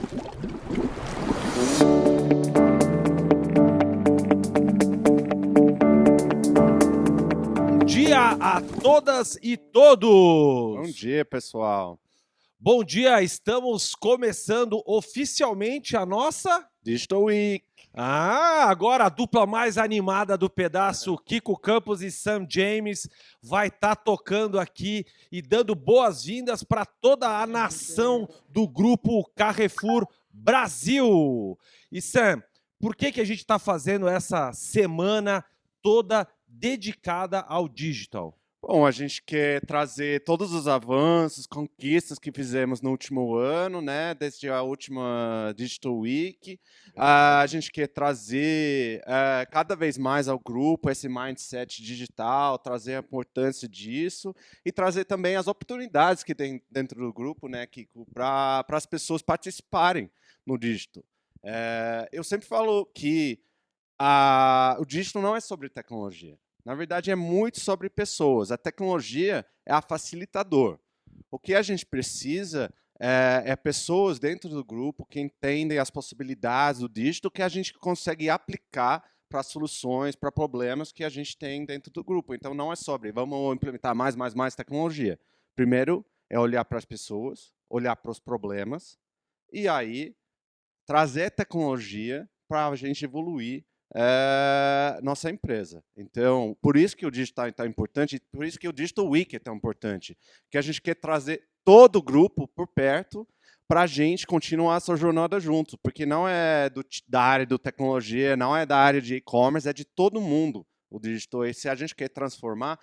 Bom dia a todas e todos! Bom dia, pessoal. Bom dia, estamos começando oficialmente a nossa... Digital Week. Agora a dupla mais animada do pedaço, Kiko Campos e Sam James, vai estar tocando aqui e dando boas-vindas para toda a nação do grupo Carrefour Brasil. E Sam, por que a gente está fazendo essa semana toda dedicada ao digital? Bom, a gente quer trazer todos os avanços, conquistas que fizemos no último ano, né? Desde a última Digital Week. A gente quer trazer cada vez mais ao grupo esse mindset digital, trazer a importância disso e trazer também as oportunidades que tem dentro do grupo, né, Kiko, para as pessoas participarem no digital. Eu sempre falo que o digital não é sobre tecnologia. Na verdade, é muito sobre pessoas. A tecnologia é a facilitador. O que a gente precisa é pessoas dentro do grupo que entendem as possibilidades do digital que a gente consegue aplicar para soluções, para problemas que a gente tem dentro do grupo. Então, não é sobre vamos implementar mais tecnologia. Primeiro, é olhar para as pessoas, olhar para os problemas e aí trazer tecnologia para a gente evoluir nossa empresa. Então, por isso que o digital é tão importante, por isso que o Digital Week é tão importante, que a gente quer trazer todo o grupo por perto para a gente continuar essa jornada junto, porque não é da área de tecnologia, não é da área de e-commerce, é de todo mundo o digital. E se a gente quer transformar,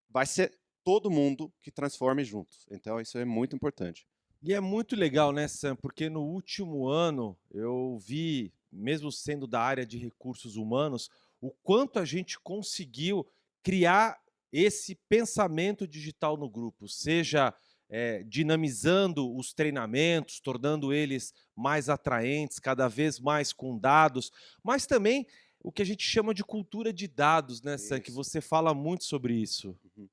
vai ser todo mundo que transforme juntos. Então, isso é muito importante. E é muito legal, né, Sam? Porque no último ano eu vi, mesmo sendo da área de recursos humanos, o quanto a gente conseguiu criar esse pensamento digital no grupo, seja dinamizando os treinamentos, tornando eles mais atraentes, cada vez mais com dados, mas também o que a gente chama de cultura de dados, né, Sam? Que você fala muito sobre isso. Uhum.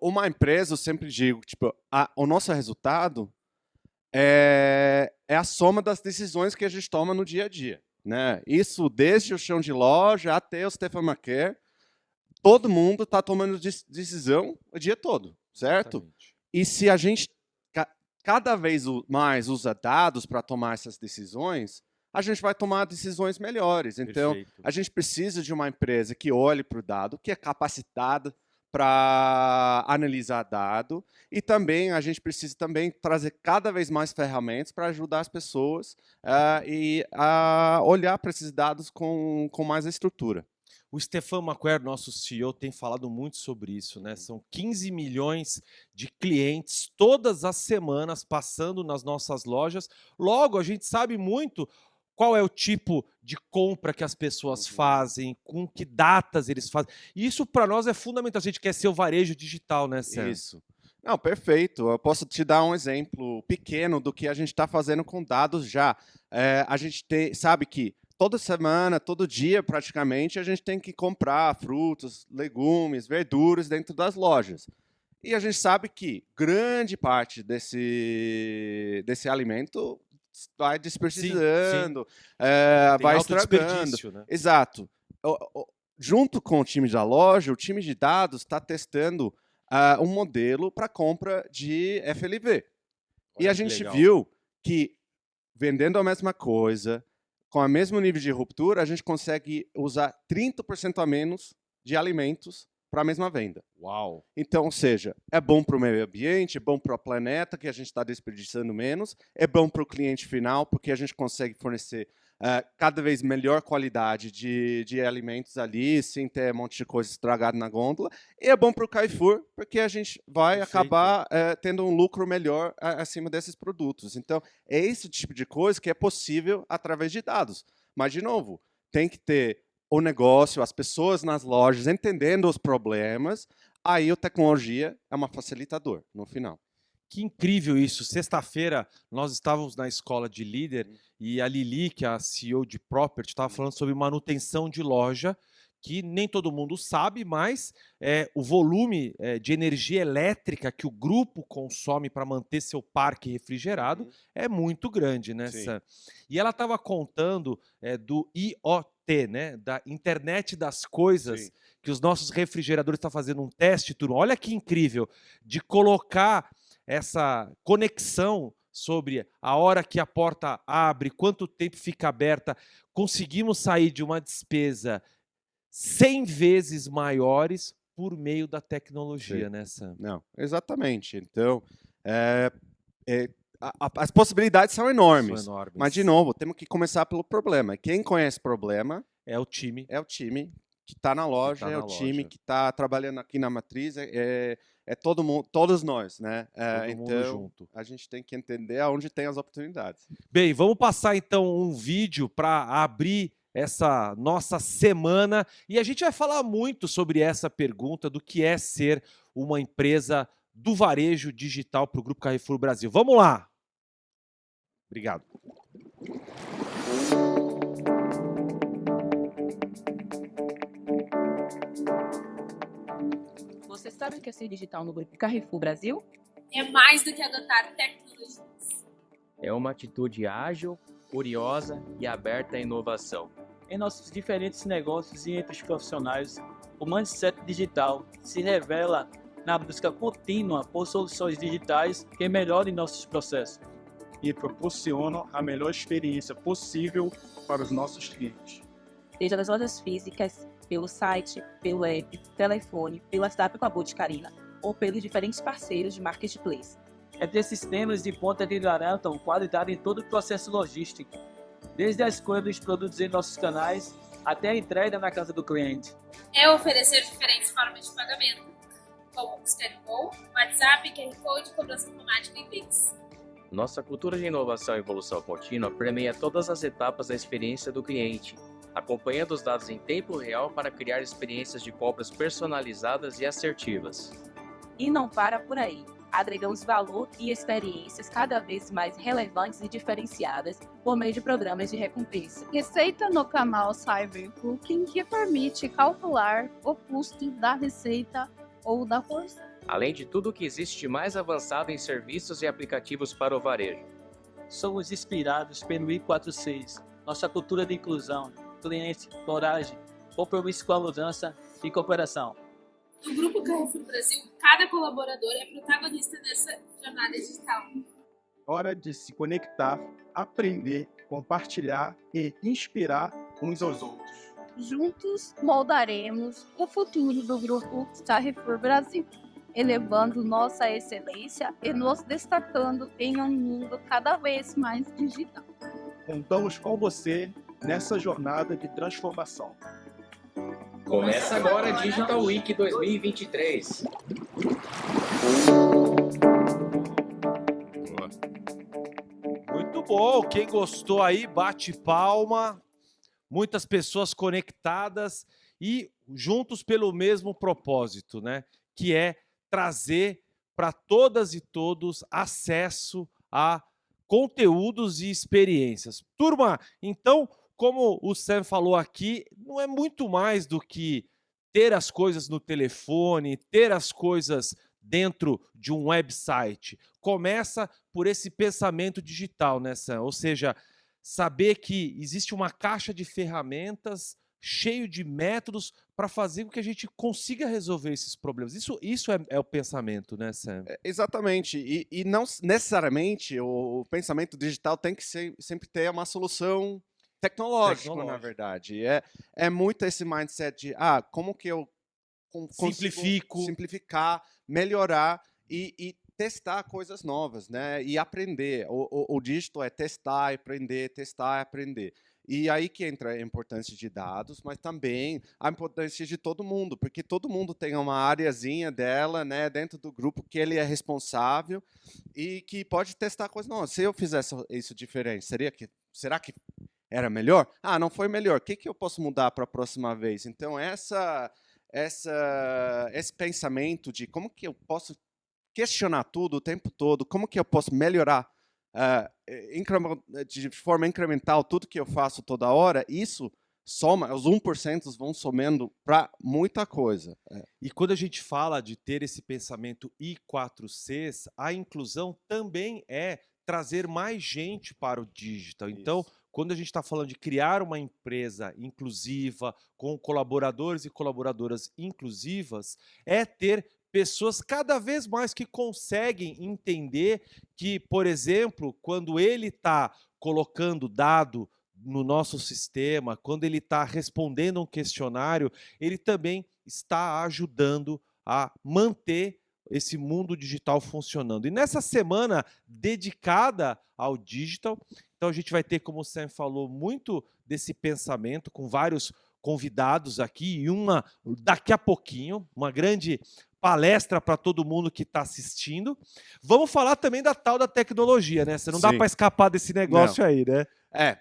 Uma empresa, eu sempre digo, tipo, o nosso resultado é a soma das decisões que a gente toma no dia a dia, né? Isso desde o chão de loja até o Stefan McCare, todo mundo está tomando decisão o dia todo, certo? Exatamente. E se a gente cada vez mais usa dados para tomar essas decisões, a gente vai tomar decisões melhores. Então, Perfeito. a gente precisa de uma empresa que olhe para o dado, que é capacitada para analisar dado, e também a gente precisa também trazer cada vez mais ferramentas para ajudar as pessoas e a olhar para esses dados com mais estrutura. O Stefan McQuarrie, nosso CEO, tem falado muito sobre isso, né? São 15 milhões de clientes todas as semanas passando nas nossas lojas. Logo, a gente sabe muito qual é o tipo de compra que as pessoas fazem, com que datas eles fazem. E isso para nós é fundamental. A gente quer ser o varejo digital, né, Sam? Isso. Não, perfeito. Eu posso te dar um exemplo pequeno do que a gente está fazendo com dados já. A gente sabe que toda semana, todo dia, praticamente, a gente tem que comprar frutas, legumes, verduras dentro das lojas. E a gente sabe que grande parte desse alimento vai desperdiçando, vai estragando. Né? Exato. Junto com o time da loja, o time de dados está testando um modelo para compra de FLV. E a gente viu que, vendendo a mesma coisa, com o mesmo nível de ruptura, a gente consegue usar 30% a menos de alimentos para a mesma venda. Uau! Então, ou seja, é bom para o meio ambiente, é bom para o planeta, que a gente está desperdiçando menos, é bom para o cliente final, porque a gente consegue fornecer cada vez melhor qualidade de alimentos ali, sem ter um monte de coisa estragada na gôndola, e é bom para o Carrefour, porque a gente vai acabar tendo um lucro melhor acima desses produtos. Então, é esse tipo de coisa que é possível através de dados. Mas, de novo, tem que ter o negócio, as pessoas nas lojas entendendo os problemas, aí a tecnologia é uma facilitador no final. Que incrível isso. Sexta-feira nós estávamos na escola de líder e a Lili, que é a CEO de Property, estava falando sobre manutenção de loja, que nem todo mundo sabe, mas o volume de energia elétrica que o grupo consome para manter seu parque refrigerado é muito grande, né, Sim. Sam? E ela estava contando do IoT, né, da internet das coisas, Sim. que os nossos refrigeradores estão fazendo um teste, turma. Olha que incrível, de colocar essa conexão sobre a hora que a porta abre, quanto tempo fica aberta. Conseguimos sair de uma despesa 100 vezes maiores por meio da tecnologia, Sim. né, Sam? Não, exatamente. Então, as possibilidades são São enormes. Mas, de enormes. novo, temos que começar pelo problema. Quem conhece o problema É o time é o time que está na que loja, está é na o time loja. que está trabalhando aqui na matriz, todo mundo, todos nós, né? Todo mundo Então, junto. a gente tem que entender aonde tem as oportunidades. Bem, vamos passar então um vídeo para abrir essa nossa semana e a gente vai falar muito sobre essa pergunta do que é ser uma empresa do varejo digital para o Grupo Carrefour Brasil. Vamos lá! Obrigado. Você sabe o que é ser digital no Grupo Carrefour Brasil? É mais do que adotar tecnologias. É uma atitude ágil, curiosa e aberta à inovação. Em nossos diferentes negócios e entre os profissionais, o mindset digital se revela na busca contínua por soluções digitais que melhorem nossos processos e proporcionam a melhor experiência possível para os nossos clientes. Seja nas lojas físicas, pelo site, pelo app, telefone, pelo WhatsApp com a Boticarina ou pelos diferentes parceiros de marketplace. É ter sistemas de ponta que garantam qualidade em todo o processo logístico, desde a escolha dos produtos em nossos canais até a entrega na casa do cliente. É oferecer diferentes formas de pagamento, como Scan Go, WhatsApp, QR Code, cobrança automática e Pix. Nossa cultura de inovação e evolução contínua permeia todas as etapas da experiência do cliente, acompanhando os dados em tempo real para criar experiências de compras personalizadas e assertivas. E não para por aí. Agregamos valor e experiências cada vez mais relevantes e diferenciadas por meio de programas de recompensa. Receita no canal Cyberbooking, que permite calcular o custo da receita ou da porção. Além de tudo o que existe de mais avançado em serviços e aplicativos para o varejo. Somos inspirados pelo I46, nossa cultura de inclusão, cliente, coragem, compromisso com a mudança e cooperação. No Grupo Carrefour Brasil, cada colaborador é protagonista dessa jornada digital. Hora de se conectar, aprender, compartilhar e inspirar uns aos outros. Juntos moldaremos o futuro do Grupo Carrefour Brasil, elevando nossa excelência e nos destacando em um mundo cada vez mais digital. Contamos com você nessa jornada de transformação. Começa agora a Digital Week 2023. Muito bom, quem gostou aí, bate palma. Muitas pessoas conectadas e juntos pelo mesmo propósito, né? Que é trazer para todas e todos acesso a conteúdos e experiências. Turma, então, como o Sam falou aqui, não é muito mais do que ter as coisas no telefone, ter as coisas dentro de um website. Começa por esse pensamento digital, né, Sam? Ou seja, saber que existe uma caixa de ferramentas cheio de métodos para fazer com que a gente consiga resolver esses problemas. Isso é o pensamento, né, Sam? Exatamente. E não necessariamente o pensamento digital tem que sempre ter uma solução tecnológica, na verdade. É muito esse mindset de como que eu consigo simplificar, melhorar e testar coisas novas, né? E aprender. O digital é testar, aprender, testar, aprender. E aí que entra a importância de dados, mas também a importância de todo mundo, porque todo mundo tem uma areazinha dela, né, dentro do grupo que ele é responsável e que pode testar coisas novas. Se eu fizesse isso diferente, será que era melhor? Não foi melhor. O que eu posso mudar para a próxima vez? Então, esse pensamento de como que eu posso questionar tudo o tempo todo, como que eu posso melhorar de forma incremental tudo que eu faço toda hora, isso soma, os 1% vão somando para muita coisa. E quando a gente fala de ter esse pensamento I4Cs, a inclusão também é trazer mais gente para o digital. Então, quando a gente está falando de criar uma empresa inclusiva, com colaboradores e colaboradoras inclusivas, é ter pessoas cada vez mais que conseguem entender que, por exemplo, quando ele está colocando dado no nosso sistema, quando ele está respondendo um questionário, ele também está ajudando a manter esse mundo digital funcionando. E nessa semana dedicada ao digital, então a gente vai ter, como o Sam falou, muito desse pensamento com vários convidados aqui e uma daqui a pouquinho, uma grande palestra para todo mundo que está assistindo. Vamos falar também da tal da tecnologia, né? Você não dá para escapar desse negócio aí, né?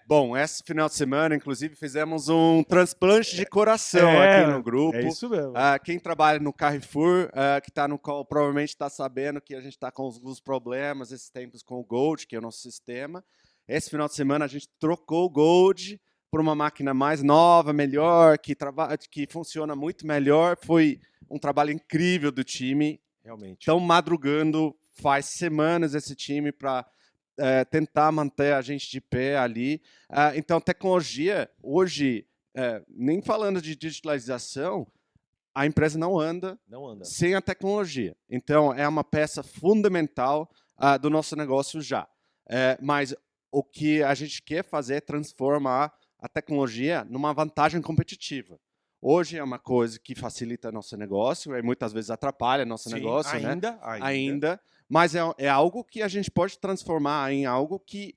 Bom, esse final de semana, inclusive, fizemos um transplante de coração aqui no grupo. É isso mesmo. Quem trabalha no Carrefour, que está no call, provavelmente está sabendo que a gente está com alguns problemas esses tempos com o Gold, que é o nosso sistema. Esse final de semana a gente trocou o Gold por uma máquina mais nova, melhor, que funciona muito melhor. Foi um trabalho incrível do time. Realmente. Estão madrugando faz semanas esse time para tentar manter a gente de pé ali. Então, tecnologia, hoje, nem falando de digitalização, a empresa não anda sem a tecnologia. Então, é uma peça fundamental do nosso negócio já. Mas o que a gente quer fazer é transformar a tecnologia numa vantagem competitiva. Hoje é uma coisa que facilita nosso negócio e muitas vezes atrapalha nosso negócio, ainda. Mas é algo que a gente pode transformar em algo que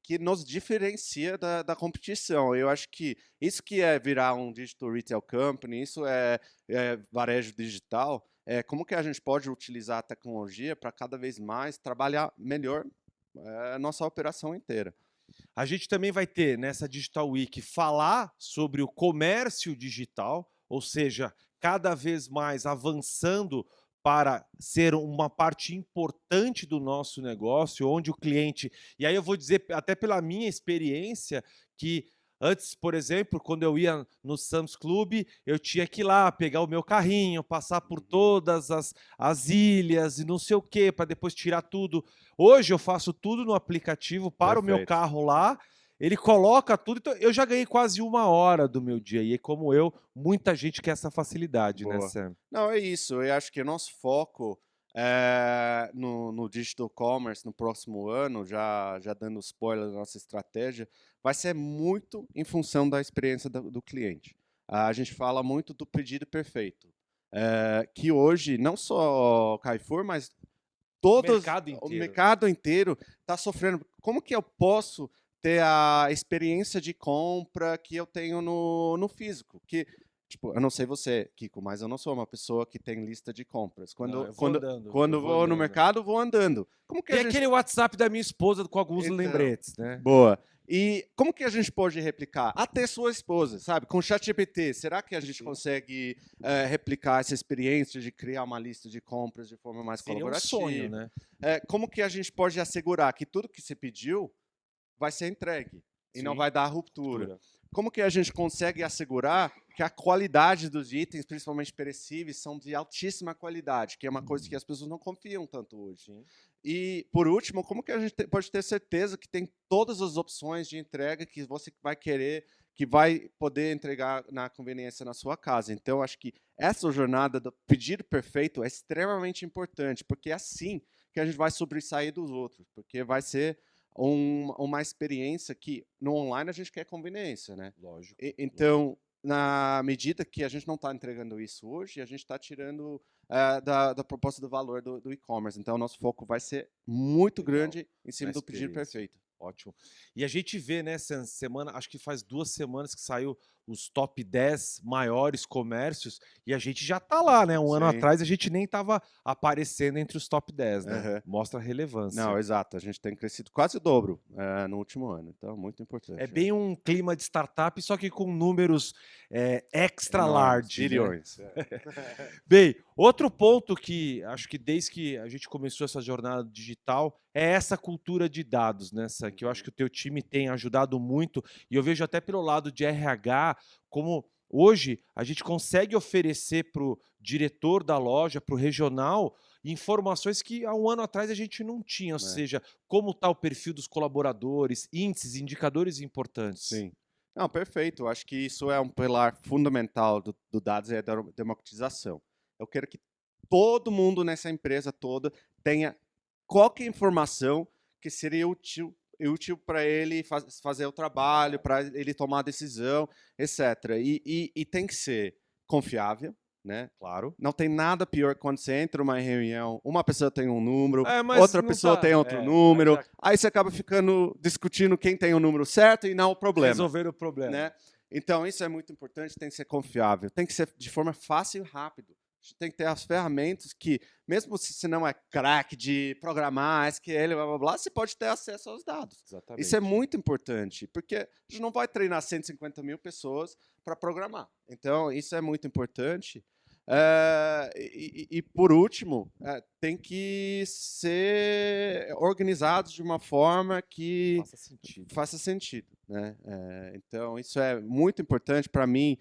que nos diferencia da competição. Eu acho que isso que é virar um digital retail company, isso é varejo digital. Como que a gente pode utilizar a tecnologia para cada vez mais trabalhar melhor a nossa operação inteira. A gente também vai ter nessa Digital Week falar sobre o comércio digital, ou seja, cada vez mais avançando para ser uma parte importante do nosso negócio, onde o cliente... E aí eu vou dizer, até pela minha experiência, que antes, por exemplo, quando eu ia no Sam's Club, eu tinha que ir lá, pegar o meu carrinho, passar por todas as ilhas e não sei o quê, para depois tirar tudo. Hoje eu faço tudo no aplicativo, para o meu carro lá, ele coloca tudo, então eu já ganhei quase 1 hora do meu dia. E como eu, muita gente quer essa facilidade, né, Sam? Não, é isso. Eu acho que o nosso foco no digital commerce no próximo ano, já dando spoiler da nossa estratégia, vai ser muito em função da experiência do cliente. A gente fala muito do pedido perfeito, que hoje, não só o Carrefour, mas o mercado inteiro está sofrendo. Como que eu posso ter a experiência de compra que eu tenho no físico? Tipo, eu não sei você, Kiko, mas eu não sou uma pessoa que tem lista de compras. Quando vou no mercado, vou andando. Como que tem aquele WhatsApp da minha esposa com alguns lembretes, né? Boa. E como que a gente pode replicar? Até sua esposa, sabe? Com o ChatGPT, será que a gente consegue replicar essa experiência de criar uma lista de compras de forma mais colaborativa? Um sonho, né? Como que a gente pode assegurar que tudo que você pediu vai ser entregue e não vai dar ruptura? Como que a gente consegue assegurar que a qualidade dos itens, principalmente perecíveis, são de altíssima qualidade, que é uma coisa que as pessoas não confiam tanto hoje? Sim. E, por último, como que a gente pode ter certeza que tem todas as opções de entrega que você vai querer, que vai poder entregar na conveniência na sua casa? Então, acho que essa jornada do pedido perfeito é extremamente importante, porque é assim que a gente vai sobressair dos outros, porque vai ser uma experiência que no online a gente quer conveniência, né? Lógico. Então, na medida que a gente não está entregando isso hoje, a gente está tirando da proposta do valor do e-commerce. Então, o nosso foco vai ser muito grande em cima do pedido perfeito. Ótimo. E a gente vê, né, essa semana, acho que faz 2 semanas que saiu os top 10 maiores comércios, e a gente já está lá, né? Um ano atrás a gente nem estava aparecendo entre os top 10, né? Mostra a relevância. Não, exato. A gente tem crescido quase o dobro no último ano. Então, muito importante. É bem um clima de startup, só que com números extra large. Bilhões. Bem, Outro ponto que acho que desde que a gente começou essa jornada digital é essa cultura de dados, né, Sam, que eu acho que o teu time tem ajudado muito, e eu vejo até pelo lado de RH, como hoje a gente consegue oferecer para o diretor da loja, para o regional, informações que há um ano atrás a gente não tinha, ou seja, como está o perfil dos colaboradores, índices, indicadores importantes. Sim. Não, perfeito. Eu acho que isso é um pilar fundamental do dados, é a democratização. Eu quero que todo mundo nessa empresa toda tenha qualquer informação que seria útil para ele fazer o trabalho, para ele tomar a decisão, etc. E tem que ser confiável, né? Claro. Não tem nada pior quando você entra numa reunião, uma pessoa tem um número, mas outra não pessoa tá- tem outro é, número, mas aí você acaba ficando discutindo quem tem o número certo e não o problema. resolver o problema. Né? Então, isso é muito importante, tem que ser confiável, tem que ser de forma fácil e rápido. Tem que ter as ferramentas que, mesmo se você não é craque de programar, SQL, blá, blá, blá, você pode ter acesso aos dados. Exatamente. Isso é muito importante, porque a gente não vai treinar 150 mil pessoas para programar. Então, isso é muito importante. E por último, tem que ser organizados de uma forma que faça sentido, né? Então, isso é muito importante para mim.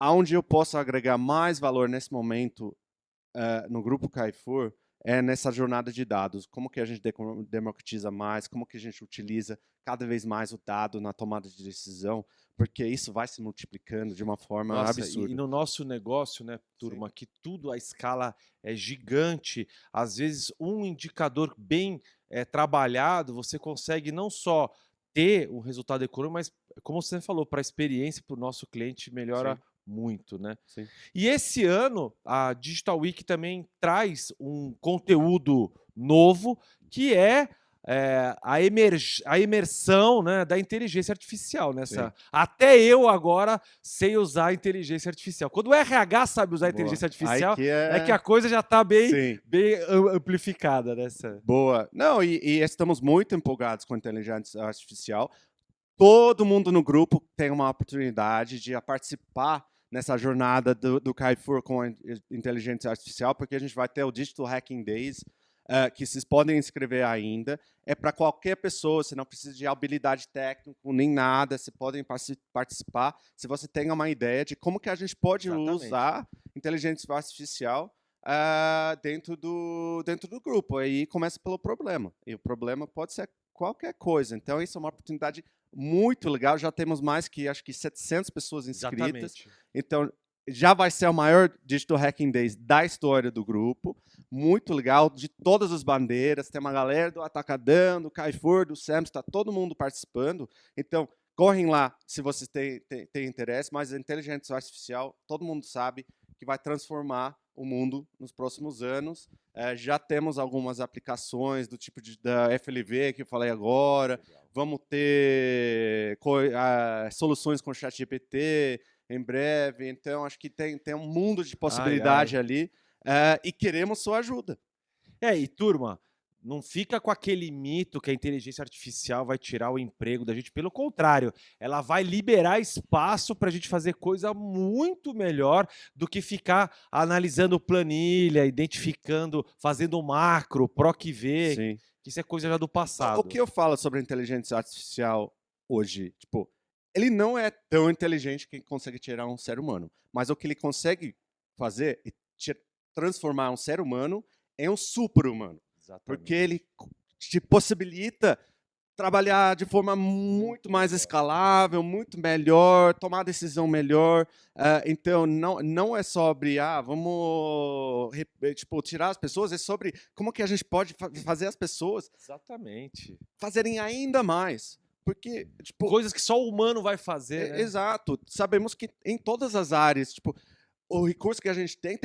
Aonde eu posso agregar mais valor nesse momento no Grupo Carrefour é nessa jornada de dados. Como que a gente democratiza mais, como que a gente utiliza cada vez mais o dado na tomada de decisão, porque isso vai se multiplicando de uma forma absurda. E no nosso negócio, né, turma, que tudo, a escala é gigante, às vezes um indicador bem trabalhado, você consegue não só ter um resultado econômico, mas, como você falou, para a experiência, para o nosso cliente, melhora Sim. muito, né? Sim. E esse ano, a Digital Week também traz um conteúdo novo, que é a imersão, né, da inteligência artificial. Nessa. Até eu agora sei usar a inteligência artificial. Quando o RH sabe usar a inteligência artificial, é que a coisa já está bem amplificada. Nessa. Boa. Não, e estamos muito empolgados com a inteligência artificial. Todo mundo no grupo tem uma oportunidade de participar nessa jornada do Carrefour com a inteligência artificial, porque a gente vai ter o Digital Hacking Days, que vocês podem inscrever ainda. É para qualquer pessoa, você não precisa de habilidade técnica, nem nada, você pode participar, se você tem uma ideia de como que a gente pode usar inteligência artificial dentro do grupo. Aí começa pelo problema, e o problema pode ser qualquer coisa. Então, isso é uma oportunidade muito legal. Já temos mais que, acho que 700 pessoas inscritas. Exatamente. Então, já vai ser o maior Digital Hacking Days da história do grupo. Muito legal, de todas as bandeiras. Tem uma galera do Atacadão, do Carrefour, do Sam's, está todo mundo participando. Então, correm lá se vocês têm interesse, mas a inteligência artificial, todo mundo sabe que vai transformar o mundo nos próximos anos. Já temos algumas aplicações do tipo da FLV que eu falei agora. Vamos ter soluções com ChatGPT em breve. Então, acho que tem um mundo de possibilidade ali e queremos sua ajuda. E turma, não fica com aquele mito que a inteligência artificial vai tirar o emprego da gente. Pelo contrário, ela vai liberar espaço para a gente fazer coisa muito melhor do que ficar analisando planilha, identificando, fazendo macro, PROC-V. Sim. Que isso é coisa já do passado. O que eu falo sobre a inteligência artificial hoje? Tipo, ele não é tão inteligente que consegue tirar um ser humano. Mas o que ele consegue fazer é transformar um ser humano em um super-humano. Porque ele te possibilita trabalhar de forma muito mais escalável, muito melhor, tomar decisão melhor. Então, não é sobre, vamos tirar as pessoas, é sobre como que a gente pode fazer as pessoas fazerem ainda mais. Porque, coisas que só o humano vai fazer, né? Exato. Sabemos que em todas as áreas, o recurso que a gente tem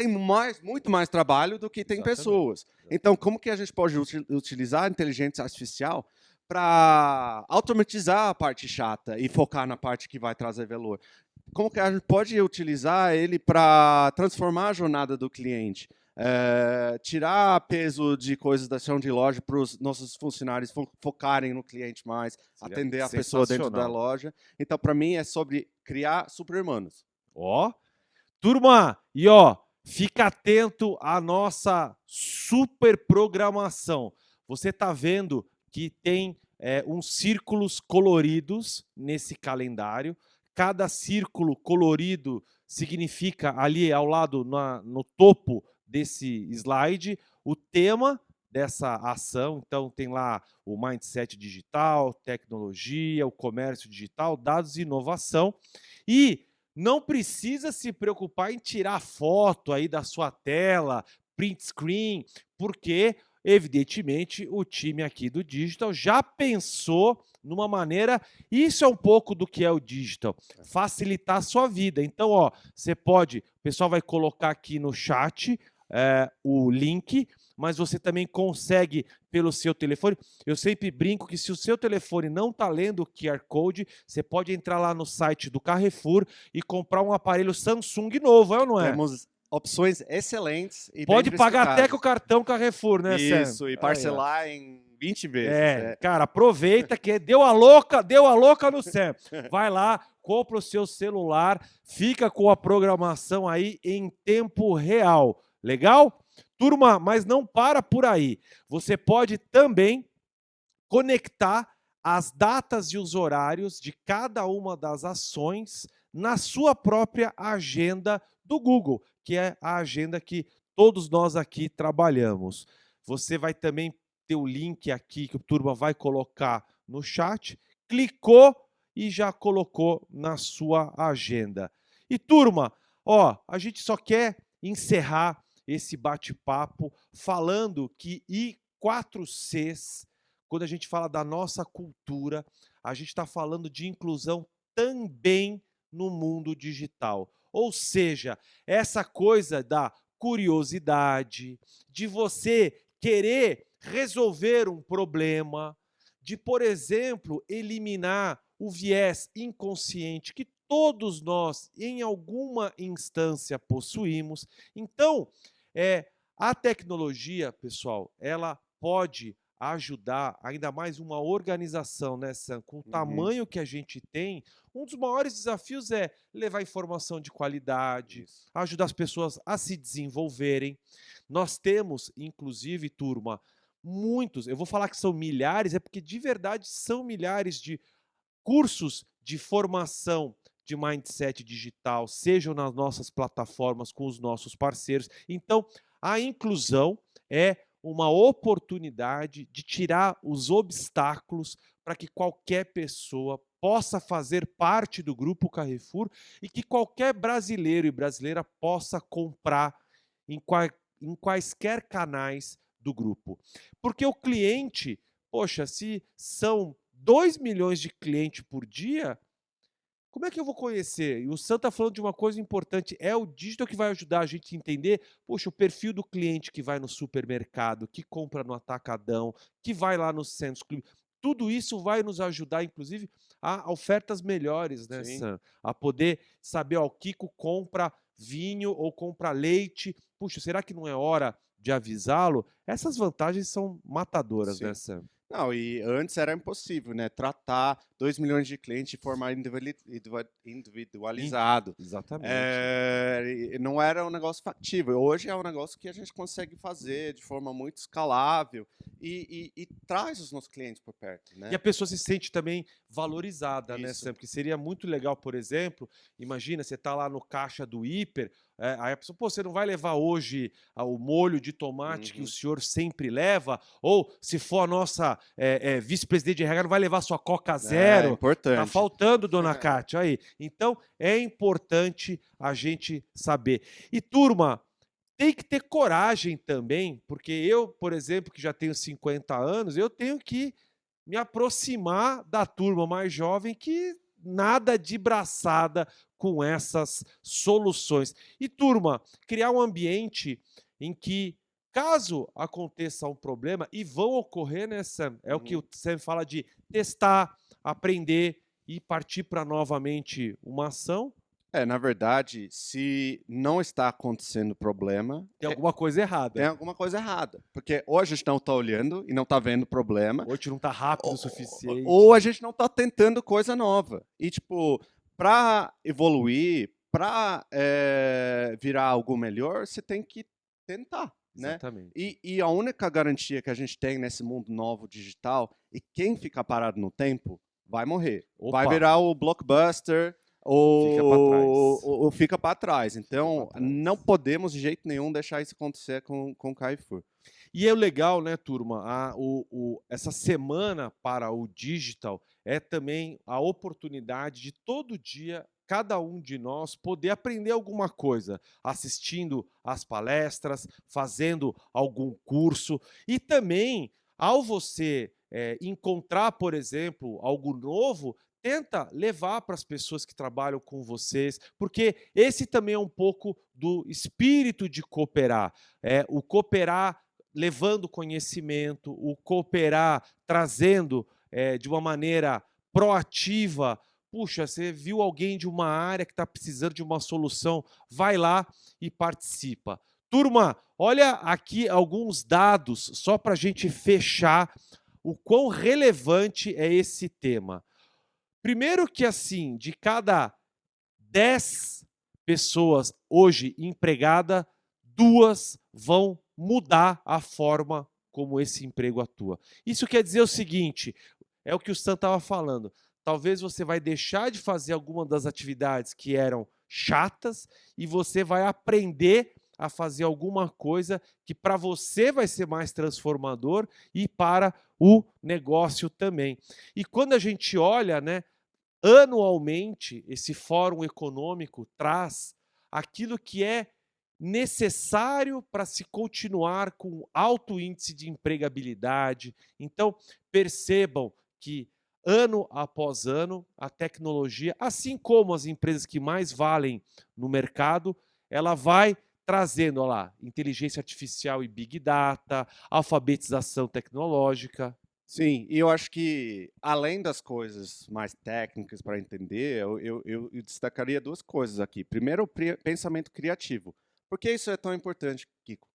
muito mais trabalho do que tem pessoas. Então, como que a gente pode utilizar a inteligência artificial para automatizar a parte chata e focar na parte que vai trazer valor? Como que a gente pode utilizar ele para transformar a jornada do cliente? Tirar peso de coisas da chão de loja para os nossos funcionários focarem no cliente mais, atender a pessoa dentro da loja. Então, para mim, é sobre criar super-humanos. Turma, fica atento à nossa super programação. Você está vendo que tem uns círculos coloridos nesse calendário. Cada círculo colorido significa ali ao lado, no topo desse slide, o tema dessa ação. Então tem lá o mindset digital, tecnologia, o comércio digital, dados e inovação. E não precisa se preocupar em tirar foto aí da sua tela, print screen, porque evidentemente o time aqui do digital já pensou numa maneira, isso é um pouco do que é o digital, facilitar a sua vida. Então, ó, você pode, o pessoal vai colocar aqui no chat o link, mas você também consegue pelo seu telefone. Eu sempre brinco que se o seu telefone não está lendo o QR Code, você pode entrar lá no site do Carrefour e comprar um aparelho Samsung novo, é ou não é? Temos opções excelentes. E pode bem pagar até precificadas. com o cartão Carrefour, né, Sam? Isso, e parcelar em 20 vezes. Cara, aproveita que deu a louca no Sam. Vai lá, compra o seu celular, fica com a programação aí em tempo real. Legal? Turma, mas não para por aí. Você pode também conectar as datas e os horários de cada uma das ações na sua própria agenda do Google, que é a agenda que todos nós aqui trabalhamos. Você vai também ter o link aqui que o Turma vai colocar no chat, clicou e já colocou na sua agenda. E Turma, ó, a gente só quer encerrar esse bate-papo falando que I4Cs, quando a gente fala da nossa cultura, a gente está falando de inclusão também no mundo digital. Ou seja, essa coisa da curiosidade, de você querer resolver um problema, de, por exemplo, eliminar o viés inconsciente que todos nós, em alguma instância, possuímos. Então, a tecnologia, pessoal, ela pode ajudar ainda mais uma organização, né, Sam? Com o tamanho que a gente tem, um dos maiores desafios é levar informação de qualidade, ajudar as pessoas a se desenvolverem. Nós temos, inclusive, turma, muitos, eu vou falar que são milhares, é porque de verdade são milhares de cursos de formação de mindset digital, sejam nas nossas plataformas com os nossos parceiros. Então, a inclusão é uma oportunidade de tirar os obstáculos para que qualquer pessoa possa fazer parte do Grupo Carrefour e que qualquer brasileiro e brasileira possa comprar em quaisquer canais do grupo. Porque o cliente, poxa, se são 2 milhões de clientes por dia, como é que eu vou conhecer? E o Sam está falando de uma coisa importante, é o digital que vai ajudar a gente a entender, poxa, o perfil do cliente que vai no supermercado, que compra no atacadão, que vai lá no Sam's Club. Tudo isso vai nos ajudar, inclusive, a ofertas melhores, né, Sam? A poder saber, ó, o Kiko compra vinho ou compra leite. Puxa, será que não é hora de avisá-lo? Essas vantagens são matadoras, né, Sam? Não, e antes era impossível, né? Tratar 2 milhões de clientes de forma individualizado. Exatamente. Não era um negócio factível. Hoje é um negócio que a gente consegue fazer de forma muito escalável e traz os nossos clientes por perto, né? E a pessoa se sente também valorizada, né, Sam? Porque seria muito legal, por exemplo, imagina, você está lá no caixa do hiper, aí a pessoa, pô, você não vai levar hoje o molho de tomate que o senhor sempre leva? Ou, se for a nossa vice-presidente de RH, não vai levar sua Coca Zero? É importante. Tá faltando, dona Cátia, aí. Então, é importante a gente saber. E, turma, tem que ter coragem também, porque eu, por exemplo, que já tenho 50 anos, eu tenho que me aproximar da turma mais jovem que nada de braçada com essas soluções. E, turma, criar um ambiente em que, caso aconteça um problema, e vão ocorrer, né, Sam? É o que o Sam fala de testar, aprender e partir para novamente uma ação. Na verdade, se não está acontecendo problema... Tem alguma coisa errada. Tem alguma coisa errada. Porque ou a gente não está olhando e não está vendo problema... Ou a gente não está rápido o suficiente. Ou a gente não está tentando coisa nova. E, tipo, para evoluir, para virar algo melhor, você tem que tentar, né? Exatamente. E a única garantia que a gente tem nesse mundo novo digital, e quem ficar parado no tempo vai morrer. Vai Opa. virar o blockbuster ou fica para trás. Então, não podemos de jeito nenhum deixar isso acontecer com o Carrefour. E é legal, né, turma? Essa semana para o digital é também a oportunidade de todo dia cada um de nós poder aprender alguma coisa, assistindo às palestras, fazendo algum curso e também, ao você encontrar, por exemplo, algo novo, tenta levar para as pessoas que trabalham com vocês, porque esse também é um pouco do espírito de cooperar, o cooperar levando conhecimento, o cooperar trazendo de uma maneira proativa. Puxa, você viu alguém de uma área que está precisando de uma solução, vai lá e participa. Turma, olha aqui alguns dados, só para a gente fechar o quão relevante é esse tema. Primeiro que, assim, de cada 10 pessoas hoje empregadas, 2 vão mudar a forma como esse emprego atua. Isso quer dizer o seguinte, é o que o Stan estava falando, talvez você vai deixar de fazer alguma das atividades que eram chatas e você vai aprender a fazer alguma coisa que para você vai ser mais transformador e para o negócio também. E quando a gente olha, né, anualmente, esse Fórum Econômico traz aquilo que é necessário para se continuar com alto índice de empregabilidade. Então, percebam que ano após ano, a tecnologia, assim como as empresas que mais valem no mercado, ela vai trazendo, olha lá, inteligência artificial e Big Data, alfabetização tecnológica. Sim, e eu acho que, além das coisas mais técnicas para entender, eu destacaria 2 coisas aqui. Primeiro, o pensamento criativo. Por que isso é tão importante, Kiko?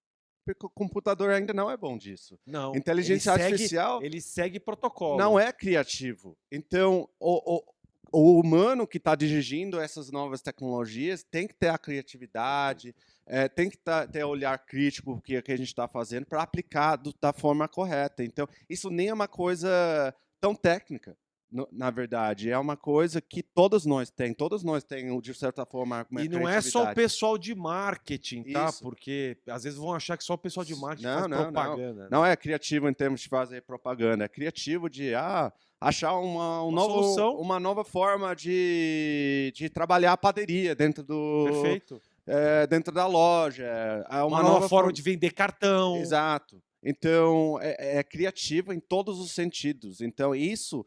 Porque o computador ainda não é bom disso. Não. Inteligência artificial Ele segue protocolo. não é criativo. Então, o humano que está dirigindo essas novas tecnologias tem que ter a criatividade, tem que ter o olhar crítico que a gente está fazendo para aplicar da forma correta. Então, isso nem é uma coisa tão técnica, na verdade. É uma coisa que todos nós temos, de certa forma, uma E não é só o pessoal de marketing, tá? Isso. Porque às vezes vão achar que só o pessoal de marketing Não, faz não, propaganda. Não é criativo em termos de fazer propaganda, é criativo de achar uma nova forma de trabalhar a padaria dentro Perfeito. dentro da loja. Uma nova forma de vender cartão. Exato. Então, é criativo em todos os sentidos. Então, isso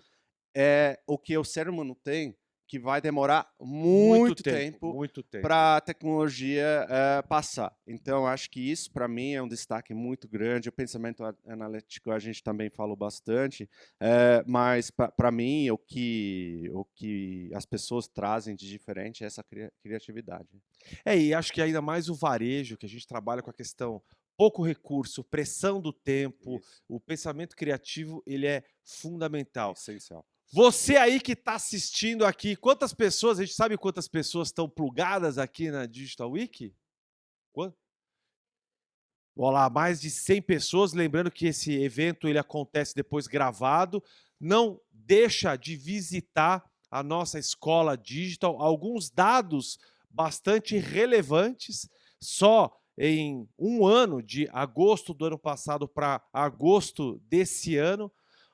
é o que o ser humano tem, que vai demorar muito tempo para a tecnologia passar. Então, acho que isso, para mim, é um destaque muito grande. O pensamento analítico a gente também falou bastante, mas, para mim, o que as pessoas trazem de diferente é essa criatividade. E acho que ainda mais o varejo, que a gente trabalha com a questão pouco recurso, pressão do tempo, o pensamento criativo, ele é fundamental. Essencial. Você aí que está assistindo aqui, quantas pessoas, a gente sabe quantas pessoas estão plugadas aqui na Digital Week? Quanto? Olá, mais de 100 pessoas, lembrando que esse evento ele acontece depois gravado. Não deixa de visitar a nossa escola digital, alguns dados bastante relevantes, só em um ano, de agosto do ano passado para agosto desse ano,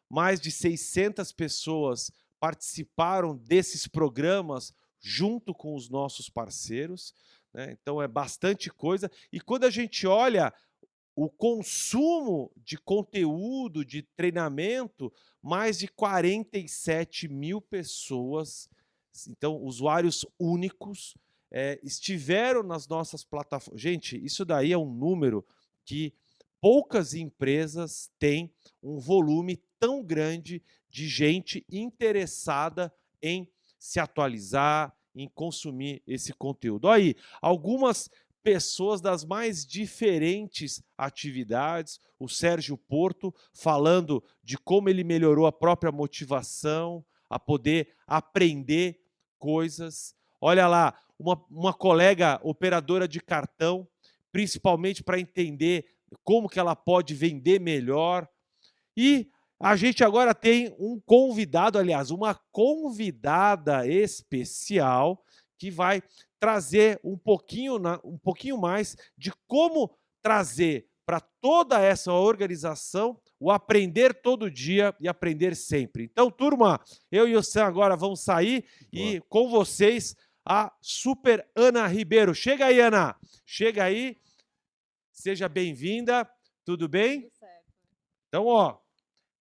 mais de 600 pessoas participaram desses programas junto com os nossos parceiros, né? Então é bastante coisa. E quando a gente olha o consumo de conteúdo, de treinamento, mais de 47 mil pessoas, então usuários únicos, estiveram nas nossas plataformas. Gente, isso daí é um número que poucas empresas têm um volume tão grande de gente interessada em se atualizar, em consumir esse conteúdo. Aí, algumas pessoas das mais diferentes atividades, o Sérgio Porto falando de como ele melhorou a própria motivação, a poder aprender coisas. Olha lá, uma colega operadora de cartão, principalmente para entender como que ela pode vender melhor. E a gente agora tem um convidado, aliás, uma convidada especial que vai trazer um pouquinho mais de como trazer para toda essa organização o aprender todo dia e aprender sempre. Então, turma, eu e o Sam agora vamos sair e com vocês a Super Ana Ribeiro. Chega aí, Ana. Chega aí. Seja bem-vinda. Tudo bem? Tudo certo. Então, ó,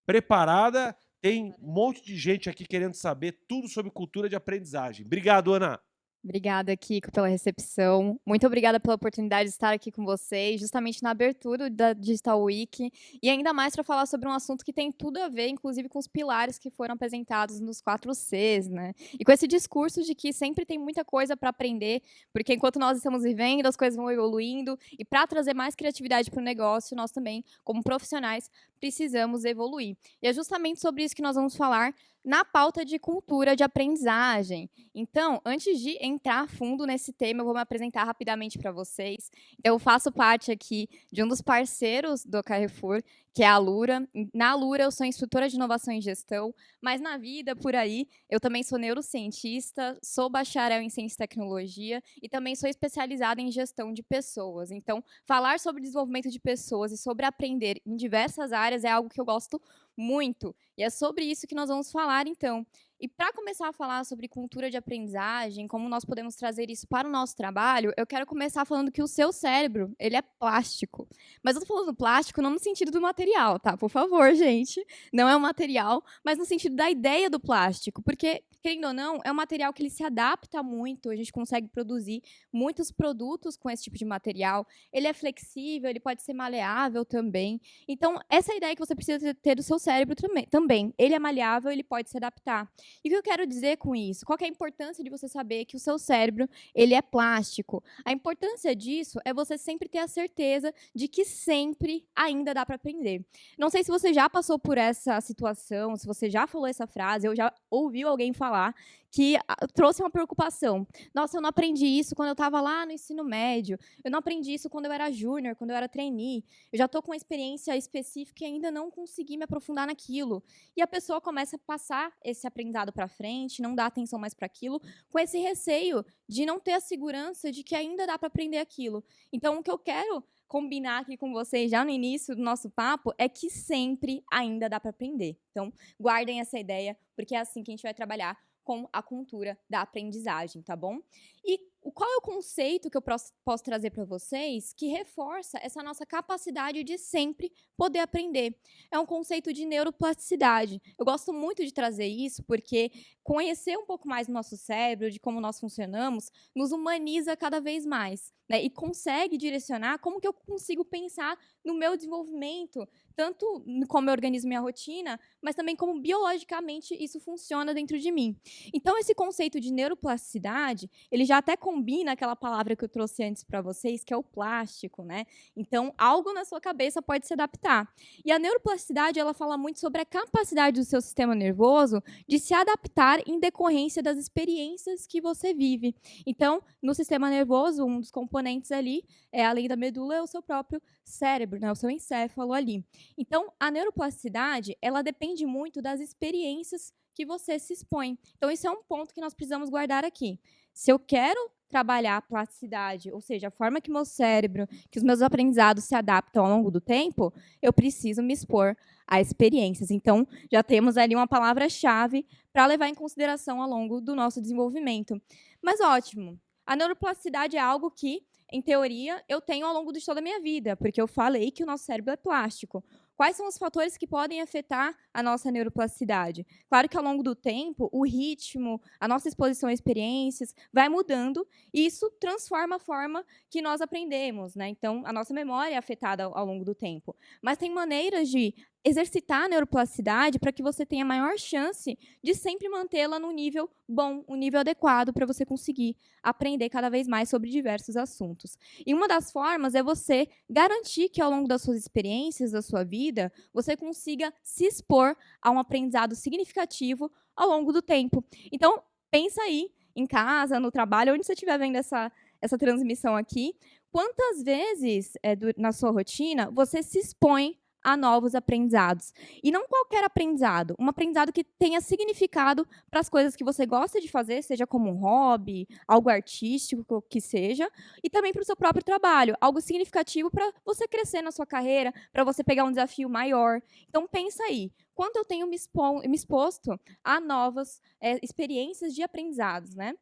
preparada. Tem um monte de gente aqui querendo saber tudo sobre cultura de aprendizagem. Obrigado, Ana. Obrigada, Kiko, pela recepção. Muito obrigada pela oportunidade de estar aqui com vocês, justamente na abertura da Digital Week, e ainda mais para falar sobre um assunto que tem tudo a ver, inclusive, com os pilares que foram apresentados nos 4 Cs, né? E com esse discurso de que sempre tem muita coisa para aprender, porque enquanto nós estamos vivendo, as coisas vão evoluindo, e para trazer mais criatividade para o negócio, nós também, como profissionais, precisamos evoluir. E é justamente sobre isso que nós vamos falar na pauta de cultura de aprendizagem. Então, antes de entrar a fundo nesse tema, eu vou me apresentar rapidamente para vocês. Eu faço parte aqui de um dos parceiros do Carrefour, que é a Alura. Na Alura, eu sou instrutora de inovação e gestão, mas na vida, por aí, eu também sou neurocientista, sou bacharel em ciência e tecnologia e também sou especializada em gestão de pessoas. Então, falar sobre desenvolvimento de pessoas e sobre aprender em diversas áreas é algo que eu gosto muito. E é sobre isso que nós vamos falar, então. E para começar a falar sobre cultura de aprendizagem, como nós podemos trazer isso para o nosso trabalho, eu quero começar falando que o seu cérebro, ele é plástico. Mas eu estou falando plástico não no sentido do material, tá? Por favor, gente. Não é um material, mas no sentido da ideia do plástico. Porque, querendo ou não, é um material que ele se adapta muito, a gente consegue produzir muitos produtos com esse tipo de material. Ele é flexível, ele pode ser maleável também. Então, essa é a ideia que você precisa ter do seu cérebro também. Ele é maleável, ele pode se adaptar. E o que eu quero dizer com isso? Qual que é a importância de você saber que o seu cérebro, ele é plástico? A importância disso é você sempre ter a certeza de que sempre ainda dá para aprender. Não sei se você já passou por essa situação, se você já falou essa frase, ou já ouviu alguém falar que trouxe uma preocupação. Nossa, eu não aprendi isso quando eu estava lá no ensino médio. Eu não aprendi isso quando eu era júnior, quando eu era trainee. Eu já estou com uma experiência específica e ainda não consegui me aprofundar naquilo. E a pessoa começa a passar esse aprendizado para frente, não dá atenção mais para aquilo, com esse receio de não ter a segurança de que ainda dá para aprender aquilo. Então, o que eu quero combinar aqui com vocês já no início do nosso papo é que sempre ainda dá para aprender. Então, guardem essa ideia, porque é assim que a gente vai trabalhar com a cultura da aprendizagem, tá bom? E qual é o conceito que eu posso trazer para vocês que reforça essa nossa capacidade de sempre poder aprender? É um conceito de neuroplasticidade. Eu gosto muito de trazer isso porque conhecer um pouco mais do nosso cérebro, de como nós funcionamos, nos humaniza cada vez mais, né? E consegue direcionar como que eu consigo pensar no meu desenvolvimento, tanto como eu organizo minha rotina, mas também como biologicamente isso funciona dentro de mim. Então, esse conceito de neuroplasticidade, ele já até combina aquela palavra que eu trouxe antes para vocês, que é o plástico, né? Então, algo na sua cabeça pode se adaptar. E a neuroplasticidade, ela fala muito sobre a capacidade do seu sistema nervoso de se adaptar em decorrência das experiências que você vive. Então, no sistema nervoso, um dos componentes ali, além da medula, é o seu próprio cérebro, né? O seu encéfalo ali. Então, a neuroplasticidade, ela depende muito das experiências que você se expõe. Então, esse é um ponto que nós precisamos guardar aqui. Se eu quero trabalhar a plasticidade, ou seja, a forma que meu cérebro, que os meus aprendizados se adaptam ao longo do tempo, eu preciso me expor a experiências. Então, já temos ali uma palavra-chave para levar em consideração ao longo do nosso desenvolvimento. Mas ótimo, a neuroplasticidade é algo que, em teoria, eu tenho ao longo de toda a minha vida, porque eu falei que o nosso cérebro é plástico. Quais são os fatores que podem afetar a nossa neuroplasticidade? Claro que, ao longo do tempo, o ritmo, a nossa exposição a experiências vai mudando e isso transforma a forma que nós aprendemos, né? Então, a nossa memória é afetada ao longo do tempo. Mas tem maneiras de exercitar a neuroplasticidade para que você tenha maior chance de sempre mantê-la num nível bom, um nível adequado para você conseguir aprender cada vez mais sobre diversos assuntos. E uma das formas é você garantir que, ao longo das suas experiências, da sua vida, você consiga se expor a um aprendizado significativo ao longo do tempo. Então, pensa aí em casa, no trabalho, onde você estiver vendo essa transmissão aqui, quantas vezes na sua rotina você se expõe a novos aprendizados? E não qualquer aprendizado, um aprendizado que tenha significado para as coisas que você gosta de fazer, seja como um hobby, algo artístico que seja, e também para o seu próprio trabalho, algo significativo para você crescer na sua carreira, para você pegar um desafio maior. Então, pensa aí, quanto eu tenho me exposto a novas experiências de aprendizados, né?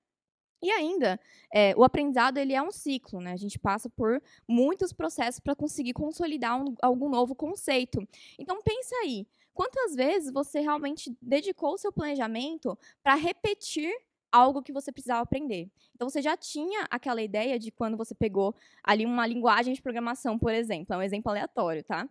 E ainda, o aprendizado ele é um ciclo, né? A gente passa por muitos processos para conseguir consolidar algum novo conceito. Então, pensa aí, quantas vezes você realmente dedicou o seu planejamento para repetir algo que você precisava aprender? Então, você já tinha aquela ideia de quando você pegou ali uma linguagem de programação, por exemplo, é um exemplo aleatório, tá?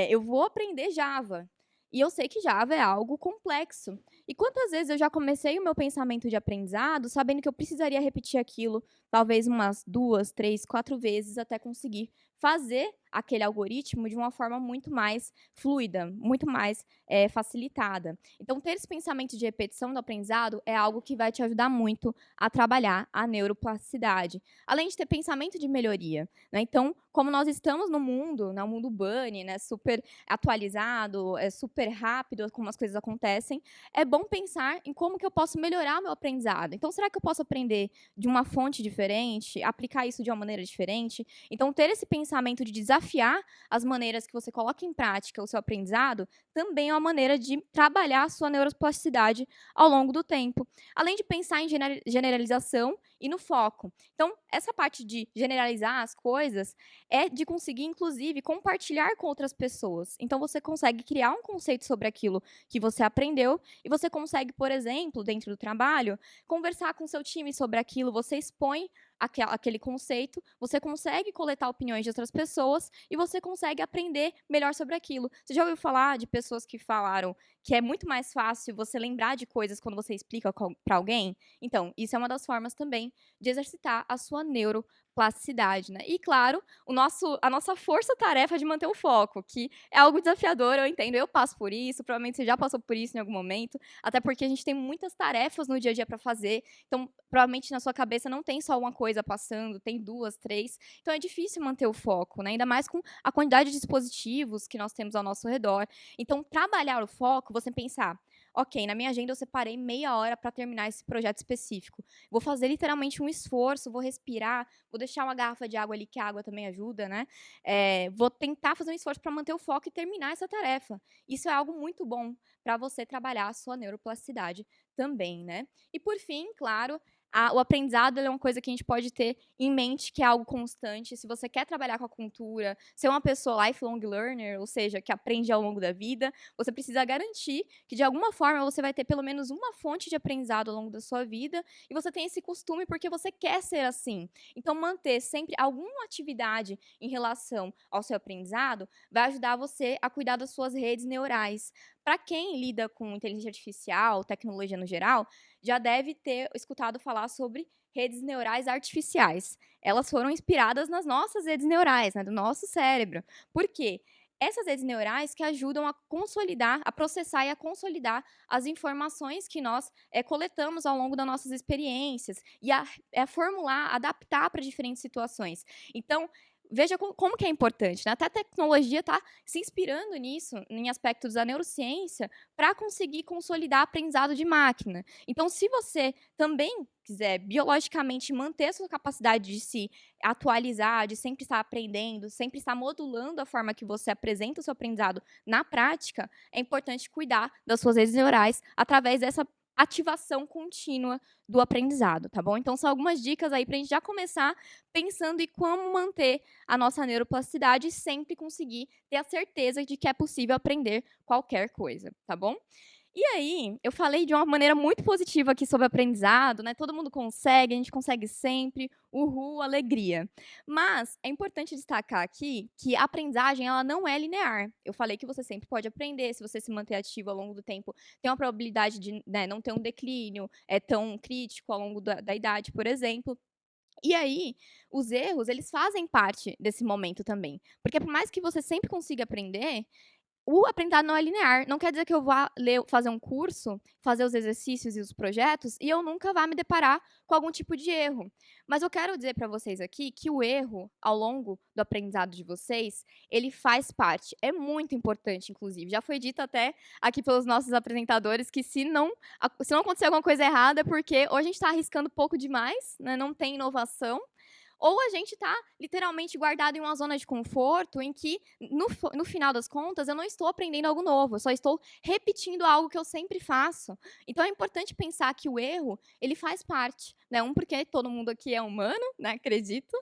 Eu vou aprender Java. E eu sei que Java é algo complexo. E quantas vezes eu já comecei o meu pensamento de aprendizado sabendo que eu precisaria repetir aquilo, talvez umas 2, 3, 4 vezes até conseguir fazer aquele algoritmo de uma forma muito mais fluida, muito mais facilitada. Então, ter esse pensamento de repetição do aprendizado é algo que vai te ajudar muito a trabalhar a neuroplasticidade, além de ter pensamento de melhoria, né? Então, como nós estamos no mundo, né, um mundo bunny, né, super atualizado, super rápido, como as coisas acontecem, é bom pensar em como que eu posso melhorar o meu aprendizado. Então, será que eu posso aprender de uma fonte diferente, aplicar isso de uma maneira diferente? Então, ter esse pensamento de desafiar as maneiras que você coloca em prática o seu aprendizado também é uma maneira de trabalhar a sua neuroplasticidade ao longo do tempo. Além de pensar em generalização e no foco. Então, essa parte de generalizar as coisas é de conseguir, inclusive, compartilhar com outras pessoas. Então, você consegue criar um conceito sobre aquilo que você aprendeu e você consegue, por exemplo, dentro do trabalho, conversar com o seu time sobre aquilo, você expõe aquele conceito, você consegue coletar opiniões de outras pessoas e você consegue aprender melhor sobre aquilo. Você já ouviu falar de pessoas que falaram que é muito mais fácil você lembrar de coisas quando você explica para alguém? Então, isso é uma das formas também de exercitar a sua neuroplasticidade, né? E, claro, a nossa força-tarefa de manter o foco, que é algo desafiador, eu entendo, eu passo por isso, provavelmente você já passou por isso em algum momento, até porque a gente tem muitas tarefas no dia a dia para fazer, então, provavelmente na sua cabeça não tem só uma coisa passando, tem 2, 3, então é difícil manter o foco, né? Ainda mais com a quantidade de dispositivos que nós temos ao nosso redor. Então, trabalhar o foco, você pensar, ok, na minha agenda eu separei meia hora para terminar esse projeto específico. Vou fazer literalmente um esforço, vou respirar, vou deixar uma garrafa de água ali, que a água também ajuda, né? Vou tentar fazer um esforço para manter o foco e terminar essa tarefa. Isso é algo muito bom para você trabalhar a sua neuroplasticidade também, né? E por fim, claro, o aprendizado é uma coisa que a gente pode ter em mente que é algo constante. Se você quer trabalhar com a cultura, ser uma pessoa lifelong learner, ou seja, que aprende ao longo da vida, você precisa garantir que, de alguma forma, você vai ter pelo menos uma fonte de aprendizado ao longo da sua vida e você tem esse costume porque você quer ser assim. Então, manter sempre alguma atividade em relação ao seu aprendizado vai ajudar você a cuidar das suas redes neurais. Para quem lida com inteligência artificial, tecnologia no geral, já deve ter escutado falar sobre redes neurais artificiais. Elas foram inspiradas nas nossas redes neurais, né, do nosso cérebro. Por quê? Essas redes neurais que ajudam a consolidar, a processar e a consolidar as informações que nós coletamos ao longo das nossas experiências e a formular, adaptar para diferentes situações. Então, veja como que é importante, né? Até a tecnologia está se inspirando nisso, em aspectos da neurociência, para conseguir consolidar aprendizado de máquina. Então, se você também quiser biologicamente manter a sua capacidade de se atualizar, de sempre estar aprendendo, sempre estar modulando a forma que você apresenta o seu aprendizado na prática, é importante cuidar das suas redes neurais através dessa ativação contínua do aprendizado, tá bom? Então, são algumas dicas aí para a gente já começar pensando em como manter a nossa neuroplasticidade e sempre conseguir ter a certeza de que é possível aprender qualquer coisa, tá bom? E aí, eu falei de uma maneira muito positiva aqui sobre aprendizado, né? Todo mundo consegue, a gente consegue sempre, uhul, alegria. Mas é importante destacar aqui que a aprendizagem ela não é linear. Eu falei que você sempre pode aprender, se você se manter ativo ao longo do tempo, tem uma probabilidade de não ter um declínio tão crítico ao longo da idade, por exemplo. E aí, os erros, eles fazem parte desse momento também. Porque por mais que você sempre consiga aprender, o aprendizado não é linear. Não quer dizer que eu vá fazer um curso, fazer os exercícios e os projetos e eu nunca vá me deparar com algum tipo de erro. Mas eu quero dizer para vocês aqui que o erro, ao longo do aprendizado de vocês, ele faz parte. É muito importante, inclusive. Já foi dito até aqui pelos nossos apresentadores que se não acontecer alguma coisa errada é porque ou a gente está arriscando pouco demais, né, não tem inovação, ou a gente está literalmente guardado em uma zona de conforto em que, no final das contas, eu não estou aprendendo algo novo, eu só estou repetindo algo que eu sempre faço. Então é importante pensar que o erro, ele faz parte, né? Porque todo mundo aqui é humano, né? Acredito.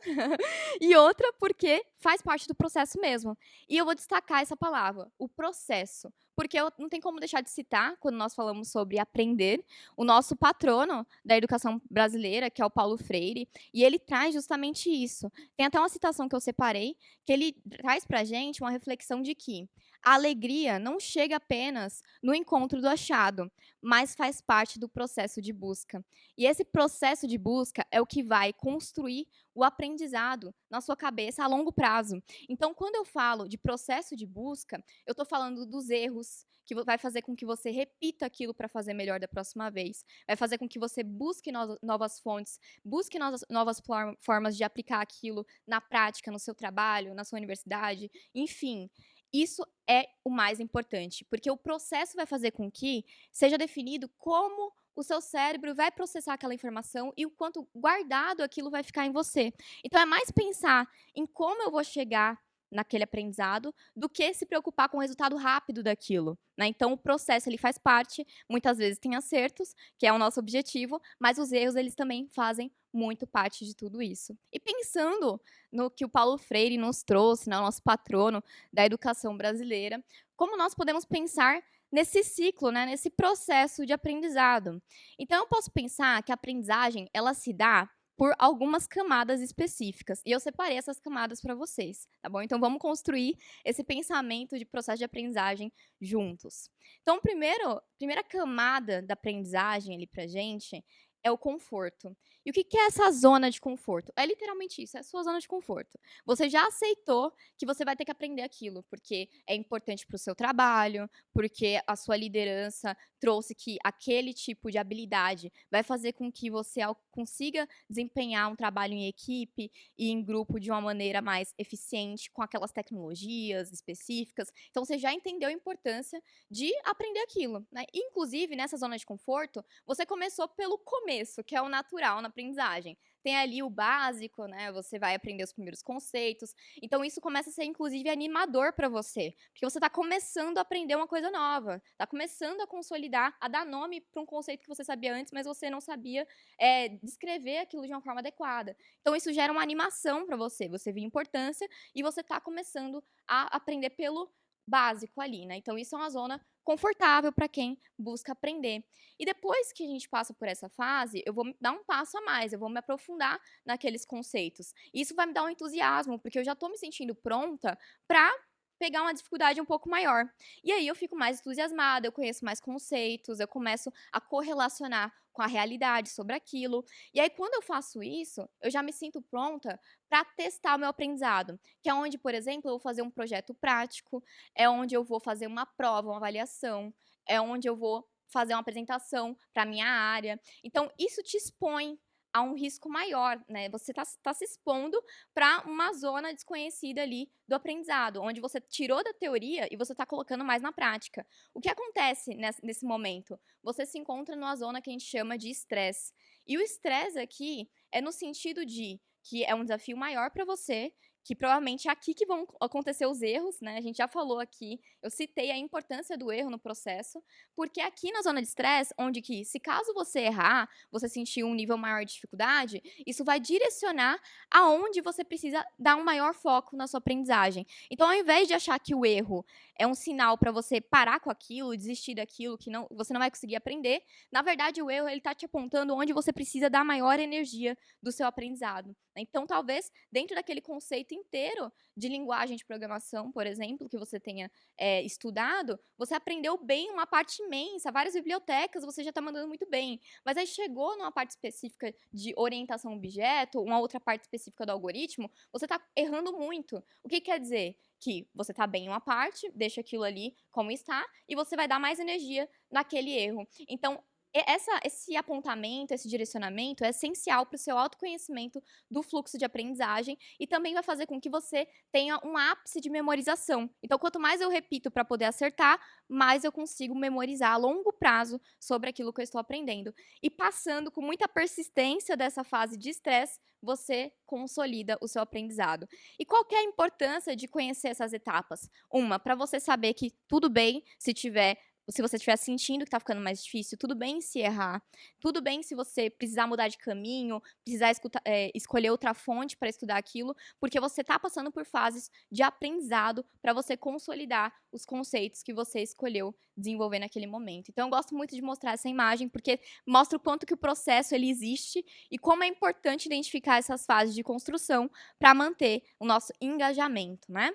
E outra, porque faz parte do processo mesmo. E eu vou destacar essa palavra, o processo. Porque não tem como deixar de citar, quando nós falamos sobre aprender, o nosso patrono da educação brasileira, que é o Paulo Freire, e ele traz justamente isso. Tem até uma citação que eu separei, que ele traz para a gente uma reflexão de que a alegria não chega apenas no encontro do achado, mas faz parte do processo de busca. E esse processo de busca é o que vai construir o aprendizado na sua cabeça a longo prazo. Então, quando eu falo de processo de busca, eu estou falando dos erros, que vai fazer com que você repita aquilo para fazer melhor da próxima vez. Vai fazer com que você busque novas fontes, busque novas formas de aplicar aquilo na prática, no seu trabalho, na sua universidade, enfim. Isso é o mais importante, porque o processo vai fazer com que seja definido como o seu cérebro vai processar aquela informação e o quanto guardado aquilo vai ficar em você. Então, é mais pensar em como eu vou chegar naquele aprendizado do que se preocupar com o resultado rápido daquilo, né? Então, o processo ele faz parte, muitas vezes tem acertos, que é o nosso objetivo, mas os erros eles também fazem muito parte de tudo isso. E pensando no que o Paulo Freire nos trouxe, né, o nosso patrono da educação brasileira, como nós podemos pensar nesse ciclo, né, nesse processo de aprendizado. Então, eu posso pensar que a aprendizagem ela se dá por algumas camadas específicas. E eu separei essas camadas para vocês, tá bom? Então, vamos construir esse pensamento de processo de aprendizagem juntos. Então, primeira camada da aprendizagem ali para a gente é o conforto. E o que é essa zona de conforto? É literalmente isso, é a sua zona de conforto. Você já aceitou que você vai ter que aprender aquilo, porque é importante para o seu trabalho, porque a sua liderança trouxe que aquele tipo de habilidade vai fazer com que você consiga desempenhar um trabalho em equipe e em grupo de uma maneira mais eficiente, com aquelas tecnologias específicas. Então, você já entendeu a importância de aprender aquilo, né? Inclusive, nessa zona de conforto, você começou pelo começo, que é o natural na aprendizagem. Tem ali o básico, né? Você vai aprender os primeiros conceitos. Então, isso começa a ser, inclusive, animador para você. Porque você está começando a aprender uma coisa nova. Está começando a consolidar, a dar nome para um conceito que você sabia antes, mas você não sabia descrever aquilo de uma forma adequada. Então, isso gera uma animação para você. Você vê importância e você está começando a aprender pelo básico ali, né? Então, isso é uma zona confortável para quem busca aprender. E depois que a gente passa por essa fase, eu vou dar um passo a mais, eu vou me aprofundar naqueles conceitos. E isso vai me dar um entusiasmo, porque eu já estou me sentindo pronta para pegar uma dificuldade um pouco maior. E aí eu fico mais entusiasmada, eu conheço mais conceitos, eu começo a correlacionar com a realidade sobre aquilo. E aí, quando eu faço isso, eu já me sinto pronta para testar o meu aprendizado, que é onde, por exemplo, eu vou fazer um projeto prático, é onde eu vou fazer uma prova, uma avaliação, é onde eu vou fazer uma apresentação para a minha área. Então, isso te expõe a um risco maior, né? Você tá se expondo para uma zona desconhecida ali do aprendizado, onde você tirou da teoria e você está colocando mais na prática. O que acontece nesse momento? Você se encontra numa zona que a gente chama de estresse. E o estresse aqui é no sentido de que é um desafio maior para você, que provavelmente é aqui que vão acontecer os erros, né? A gente já falou aqui, eu citei a importância do erro no processo, porque aqui na zona de estresse, onde que, se caso você errar, você sentir um nível maior de dificuldade, isso vai direcionar aonde você precisa dar um maior foco na sua aprendizagem. Então, ao invés de achar que o erro é um sinal para você parar com aquilo, desistir daquilo, que você não vai conseguir aprender, na verdade, o erro está te apontando onde você precisa dar maior energia do seu aprendizado. Então, talvez, dentro daquele conceito inteiro de linguagem de programação, por exemplo, que você tenha estudado, você aprendeu bem uma parte imensa, várias bibliotecas você já está mandando muito bem. Mas aí chegou numa parte específica de orientação a objeto, uma outra parte específica do algoritmo, você está errando muito. O que quer dizer? que você tá bem em uma parte, deixa aquilo ali como está, e você vai dar mais energia naquele erro. Então, esse apontamento, esse direcionamento é essencial para o seu autoconhecimento do fluxo de aprendizagem e também vai fazer com que você tenha um ápice de memorização. Então, quanto mais eu repito para poder acertar, mais eu consigo memorizar a longo prazo sobre aquilo que eu estou aprendendo. E passando com muita persistência dessa fase de estresse, você consolida o seu aprendizado. E qual que é a importância de conhecer essas etapas? Uma, para você saber que tudo bem se você estiver sentindo que está ficando mais difícil, tudo bem se errar, tudo bem se você precisar mudar de caminho, precisar escolher outra fonte para estudar aquilo, porque você está passando por fases de aprendizado para você consolidar os conceitos que você escolheu desenvolver naquele momento. Então, eu gosto muito de mostrar essa imagem, porque mostra o quanto que o processo ele existe e como é importante identificar essas fases de construção para manter o nosso engajamento, né?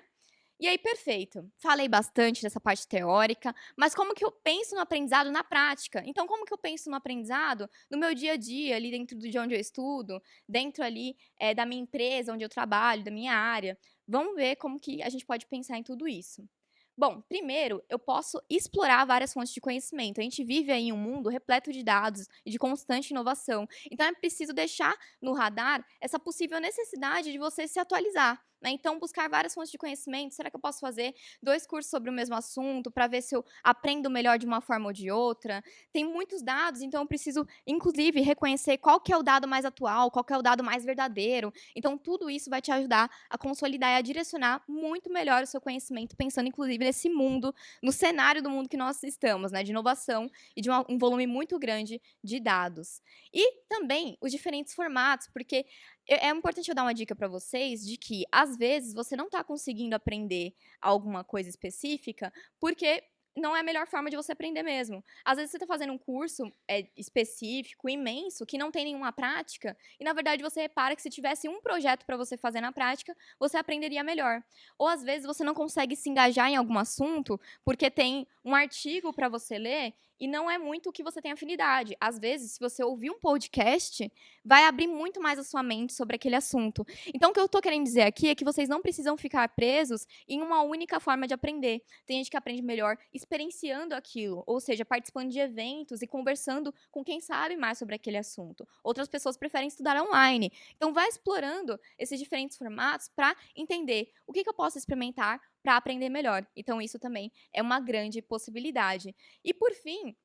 E aí, perfeito. Falei bastante dessa parte teórica, mas como que eu penso no aprendizado na prática? Então, como que eu penso no aprendizado no meu dia a dia, ali dentro de onde eu estudo, dentro ali da minha empresa, onde eu trabalho, da minha área? Vamos ver como que a gente pode pensar em tudo isso. Bom, primeiro, eu posso explorar várias fontes de conhecimento. A gente vive aí em um mundo repleto de dados e de constante inovação. Então, é preciso deixar no radar essa possível necessidade de você se atualizar. Então, buscar várias fontes de conhecimento. Será que eu posso fazer 2 cursos sobre o mesmo assunto para ver se eu aprendo melhor de uma forma ou de outra? Tem muitos dados, então eu preciso, inclusive, reconhecer qual que é o dado mais atual, qual que é o dado mais verdadeiro. Então, tudo isso vai te ajudar a consolidar e a direcionar muito melhor o seu conhecimento, pensando, inclusive, nesse mundo, no cenário do mundo que nós estamos, né, de inovação e de um volume muito grande de dados. E também os diferentes formatos, porque é importante eu dar uma dica para vocês de que, às vezes, você não está conseguindo aprender alguma coisa específica porque não é a melhor forma de você aprender mesmo. Às vezes, você está fazendo um curso específico, imenso, que não tem nenhuma prática, e, na verdade, você repara que se tivesse um projeto para você fazer na prática, você aprenderia melhor. Ou, às vezes, você não consegue se engajar em algum assunto porque tem um artigo para você ler e não é muito o que você tem afinidade. Às vezes, se você ouvir um podcast, vai abrir muito mais a sua mente sobre aquele assunto. Então, o que eu estou querendo dizer aqui é que vocês não precisam ficar presos em uma única forma de aprender. Tem gente que aprende melhor experienciando aquilo, ou seja, participando de eventos e conversando com quem sabe mais sobre aquele assunto. Outras pessoas preferem estudar online. Então, vai explorando esses diferentes formatos para entender o que eu posso experimentar para aprender melhor. Então, isso também é uma grande possibilidade. E, por fim,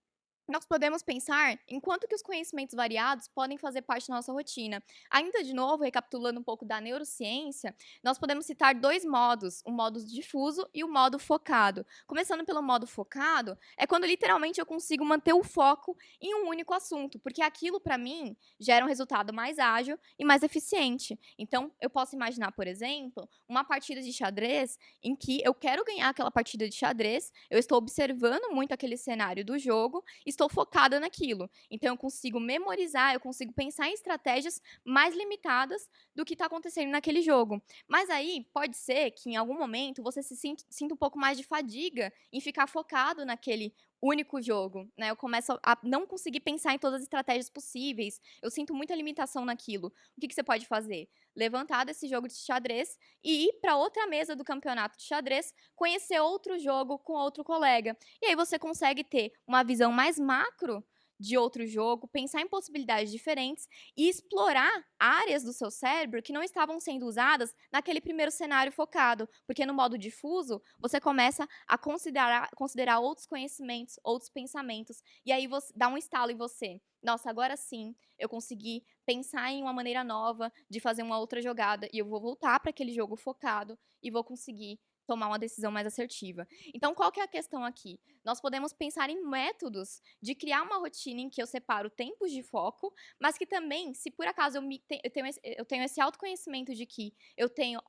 nós podemos pensar em quanto que os conhecimentos variados podem fazer parte da nossa rotina. Ainda de novo, recapitulando um pouco da neurociência, nós podemos citar 2 modos, o modo difuso e o modo focado. Começando pelo modo focado, é quando literalmente eu consigo manter o foco em um único assunto, porque aquilo, para mim, gera um resultado mais ágil e mais eficiente. Então, eu posso imaginar, por exemplo, uma partida de xadrez em que eu quero ganhar aquela partida de xadrez, eu estou observando muito aquele cenário do jogo, estou focada naquilo. Então, eu consigo memorizar, eu consigo pensar em estratégias mais limitadas do que está acontecendo naquele jogo. Mas aí, pode ser que em algum momento você se sinta um pouco mais de fadiga em ficar focado naquele único jogo, né? Eu começo a não conseguir pensar em todas as estratégias possíveis. Eu sinto muita limitação naquilo. O que você pode fazer? Levantar desse jogo de xadrez e ir para outra mesa do campeonato de xadrez, conhecer outro jogo com outro colega. E aí você consegue ter uma visão mais macro de outro jogo, pensar em possibilidades diferentes e explorar áreas do seu cérebro que não estavam sendo usadas naquele primeiro cenário focado, porque no modo difuso você começa a considerar outros conhecimentos, outros pensamentos, e aí você dá um estalo em você. Nossa, agora sim, eu consegui pensar em uma maneira nova de fazer uma outra jogada e eu vou voltar para aquele jogo focado e vou conseguir tomar uma decisão mais assertiva. Então, qual que é a questão aqui? Nós podemos pensar em métodos de criar uma rotina em que eu separo tempos de foco, mas que também, se por acaso eu tenho esse autoconhecimento de que eu tenho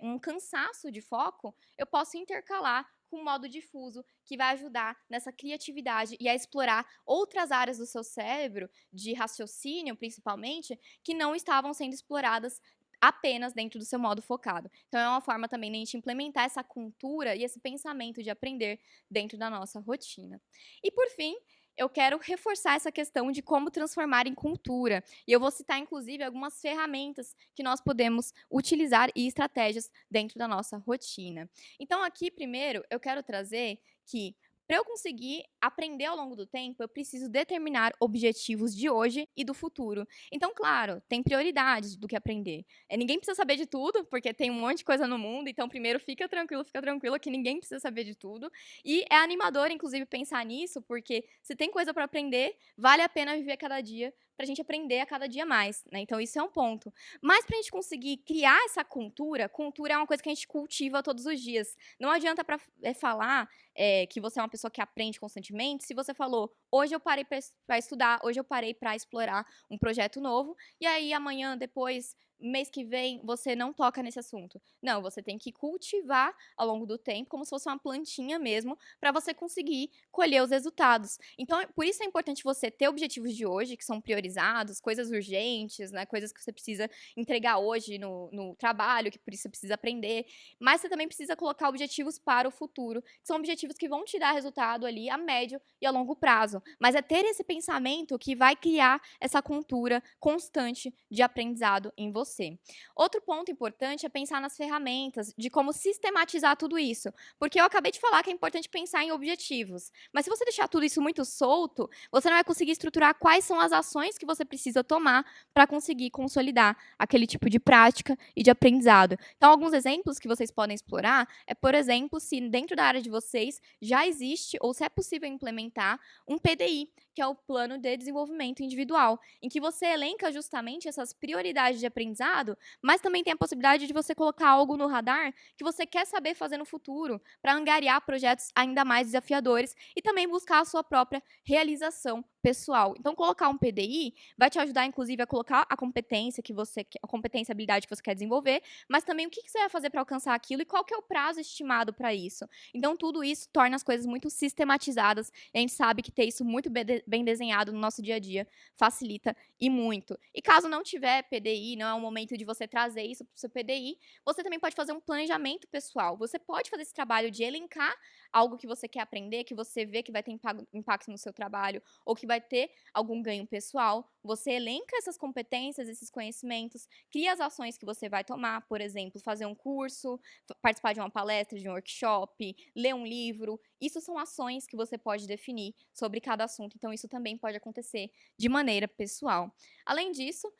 um cansaço de foco, eu posso intercalar com o modo difuso, que vai ajudar nessa criatividade e a explorar outras áreas do seu cérebro, de raciocínio principalmente, que não estavam sendo exploradas apenas dentro do seu modo focado. Então, é uma forma também de a gente implementar essa cultura e esse pensamento de aprender dentro da nossa rotina. E, por fim, eu quero reforçar essa questão de como transformar em cultura. E eu vou citar, inclusive, algumas ferramentas que nós podemos utilizar e estratégias dentro da nossa rotina. Então, aqui, primeiro, eu quero trazer que, para eu conseguir aprender ao longo do tempo, eu preciso determinar objetivos de hoje e do futuro. Então, claro, tem prioridades do que aprender. Ninguém precisa saber de tudo, porque tem um monte de coisa no mundo. Então, primeiro, fica tranquila que ninguém precisa saber de tudo. E é animador, inclusive, pensar nisso, porque se tem coisa para aprender, vale a pena viver cada dia para a gente aprender a cada dia mais, né? Então, isso é um ponto. Mas para a gente conseguir criar essa cultura é uma coisa que a gente cultiva todos os dias. Não adianta falar que você é uma pessoa que aprende constantemente, se você falou, hoje eu parei para estudar, hoje eu parei para explorar um projeto novo, e aí amanhã, depois, mês que vem, você não toca nesse assunto. Não, você tem que cultivar ao longo do tempo, como se fosse uma plantinha mesmo, para você conseguir colher os resultados. Então, por isso é importante você ter objetivos de hoje, que são priorizados, coisas urgentes, né, coisas que você precisa entregar hoje no trabalho, que por isso você precisa aprender, mas você também precisa colocar objetivos para o futuro, que são objetivos que vão te dar resultado ali a médio e a longo prazo. Mas é ter esse pensamento que vai criar essa cultura constante de aprendizado em você. Outro ponto importante é pensar nas ferramentas, de como sistematizar tudo isso. Porque eu acabei de falar que é importante pensar em objetivos. Mas se você deixar tudo isso muito solto, você não vai conseguir estruturar quais são as ações que você precisa tomar para conseguir consolidar aquele tipo de prática e de aprendizado. Então, alguns exemplos que vocês podem explorar é, por exemplo, se dentro da área de vocês já existe ou se é possível implementar um PDI, que é o Plano de Desenvolvimento Individual, em que você elenca justamente essas prioridades de aprendizado, mas também tem a possibilidade de você colocar algo no radar que você quer saber fazer no futuro, para angariar projetos ainda mais desafiadores e também buscar a sua própria realização pessoal. Então, colocar um PDI vai te ajudar, inclusive, a colocar a competência a habilidade que você quer desenvolver, mas também o que você vai fazer para alcançar aquilo e qual que é o prazo estimado para isso. Então, tudo isso torna as coisas muito sistematizadas e a gente sabe que ter isso muito bem desenhado no nosso dia a dia facilita e muito. E caso não tiver PDI, não é o momento de você trazer isso para o seu PDI, você também pode fazer um planejamento pessoal. Você pode fazer esse trabalho de elencar algo que você quer aprender, que você vê que vai ter impacto no seu trabalho ou que vai ter algum ganho pessoal. Você elenca essas competências, esses conhecimentos, cria as ações que você vai tomar, por exemplo, fazer um curso, participar de uma palestra, de um workshop, ler um livro. Isso são ações que você pode definir sobre cada assunto. Então, isso também pode acontecer de maneira pessoal. Além disso,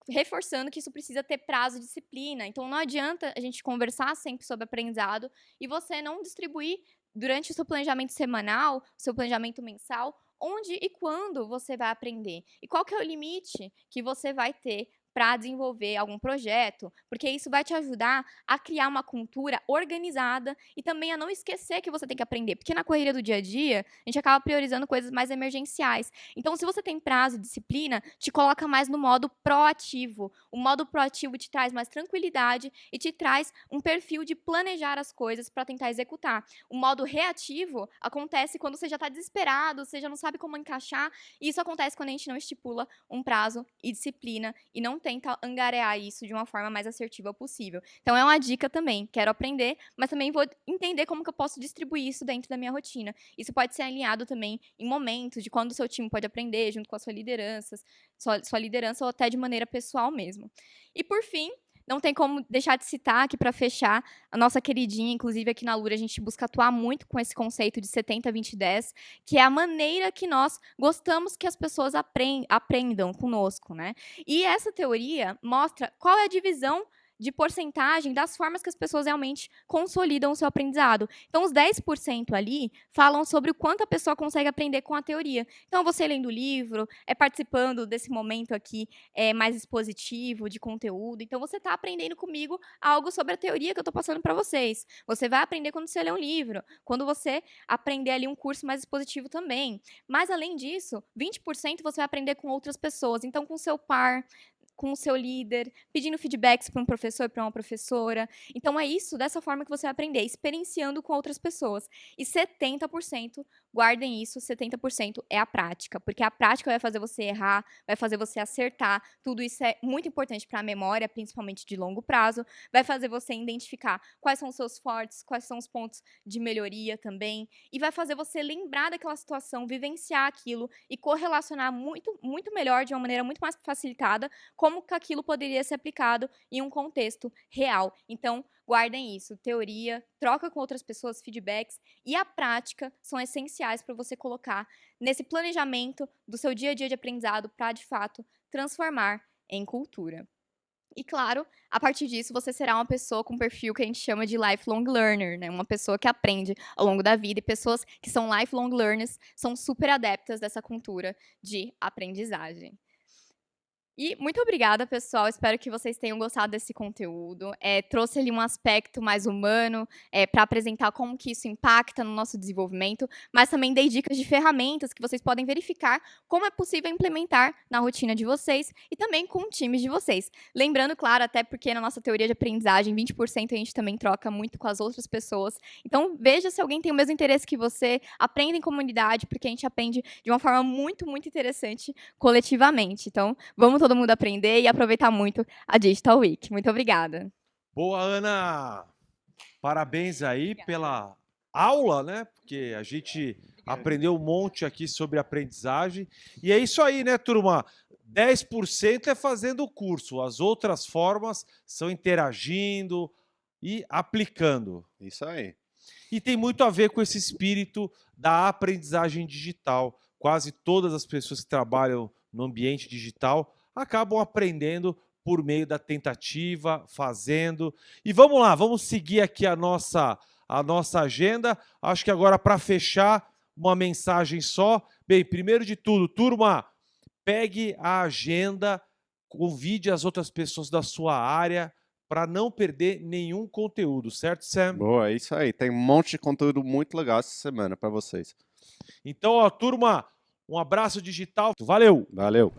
reforçando que isso precisa ter prazo e disciplina. Então, não adianta a gente conversar sempre sobre aprendizado e você não distribuir durante o seu planejamento semanal, seu planejamento mensal, onde e quando você vai aprender. E qual que é o limite que você vai ter para desenvolver algum projeto, porque isso vai te ajudar a criar uma cultura organizada e também a não esquecer que você tem que aprender, porque na correria do dia a dia, a gente acaba priorizando coisas mais emergenciais. Então, se você tem prazo e disciplina, te coloca mais no modo proativo. O modo proativo te traz mais tranquilidade e te traz um perfil de planejar as coisas para tentar executar. O modo reativo acontece quando você já está desesperado, você já não sabe como encaixar, e isso acontece quando a gente não estipula um prazo e disciplina e não tenta angariar isso de uma forma mais assertiva possível. Então, é uma dica também. Quero aprender, mas também vou entender como que eu posso distribuir isso dentro da minha rotina. Isso pode ser alinhado também em momentos de quando o seu time pode aprender, junto com a sua liderança ou até de maneira pessoal mesmo. E, por fim, não tem como deixar de citar aqui para fechar a nossa queridinha, inclusive aqui na Lura a gente busca atuar muito com esse conceito de 70-20-10, que é a maneira que nós gostamos que as pessoas aprendam conosco, né? E essa teoria mostra qual é a divisão de porcentagem das formas que as pessoas realmente consolidam o seu aprendizado. Então, os 10% ali falam sobre o quanto a pessoa consegue aprender com a teoria. Então, você lendo o livro, participando desse momento aqui mais expositivo, de conteúdo. Então, você está aprendendo comigo algo sobre a teoria que eu estou passando para vocês. Você vai aprender quando você lê um livro, quando você aprender ali um curso mais expositivo também. Mas, além disso, 20% você vai aprender com outras pessoas. Então, com o seu par, com o seu líder, pedindo feedbacks para um professor, para uma professora. Então, é isso, dessa forma que você vai aprender, experienciando com outras pessoas. E 70% guardem isso, 70% é a prática, porque a prática vai fazer você errar, vai fazer você acertar, tudo isso é muito importante para a memória, principalmente de longo prazo, vai fazer você identificar quais são os seus fortes, quais são os pontos de melhoria também, e vai fazer você lembrar daquela situação, vivenciar aquilo e correlacionar muito, muito melhor, de uma maneira muito mais facilitada, como que aquilo poderia ser aplicado em um contexto real. Então, guardem isso, teoria, troca com outras pessoas, feedbacks e a prática são essenciais para você colocar nesse planejamento do seu dia a dia de aprendizado para, de fato, transformar em cultura. E, claro, a partir disso, você será uma pessoa com perfil que a gente chama de lifelong learner, né? Uma pessoa que aprende ao longo da vida, e pessoas que são lifelong learners são super adeptas dessa cultura de aprendizagem. E muito obrigada, pessoal. Espero que vocês tenham gostado desse conteúdo. Trouxe ali um aspecto mais humano para apresentar como que isso impacta no nosso desenvolvimento, mas também dei dicas de ferramentas que vocês podem verificar como é possível implementar na rotina de vocês e também com times de vocês. Lembrando, claro, até porque na nossa teoria de aprendizagem, 20% a gente também troca muito com as outras pessoas. Então, veja se alguém tem o mesmo interesse que você, aprenda em comunidade, porque a gente aprende de uma forma muito, muito interessante coletivamente. Então, vamos todo mundo aprender e aproveitar muito a Digital Week. Muito obrigada. Boa, Ana! Parabéns aí pela aula, né? Porque a gente aprendeu um monte aqui sobre aprendizagem. E é isso aí, né, turma? 10% é fazendo o curso. As outras formas são interagindo e aplicando. Isso aí. E tem muito a ver com esse espírito da aprendizagem digital. Quase todas as pessoas que trabalham no ambiente digital acabam aprendendo por meio da tentativa, fazendo. E vamos lá, vamos seguir aqui a nossa agenda. Acho que agora, para fechar, uma mensagem só. Bem, primeiro de tudo, turma, pegue a agenda, convide as outras pessoas da sua área para não perder nenhum conteúdo, certo, Sam? Boa, é isso aí. Tem um monte de conteúdo muito legal essa semana para vocês. Então, ó, turma, um abraço digital. Valeu! Valeu!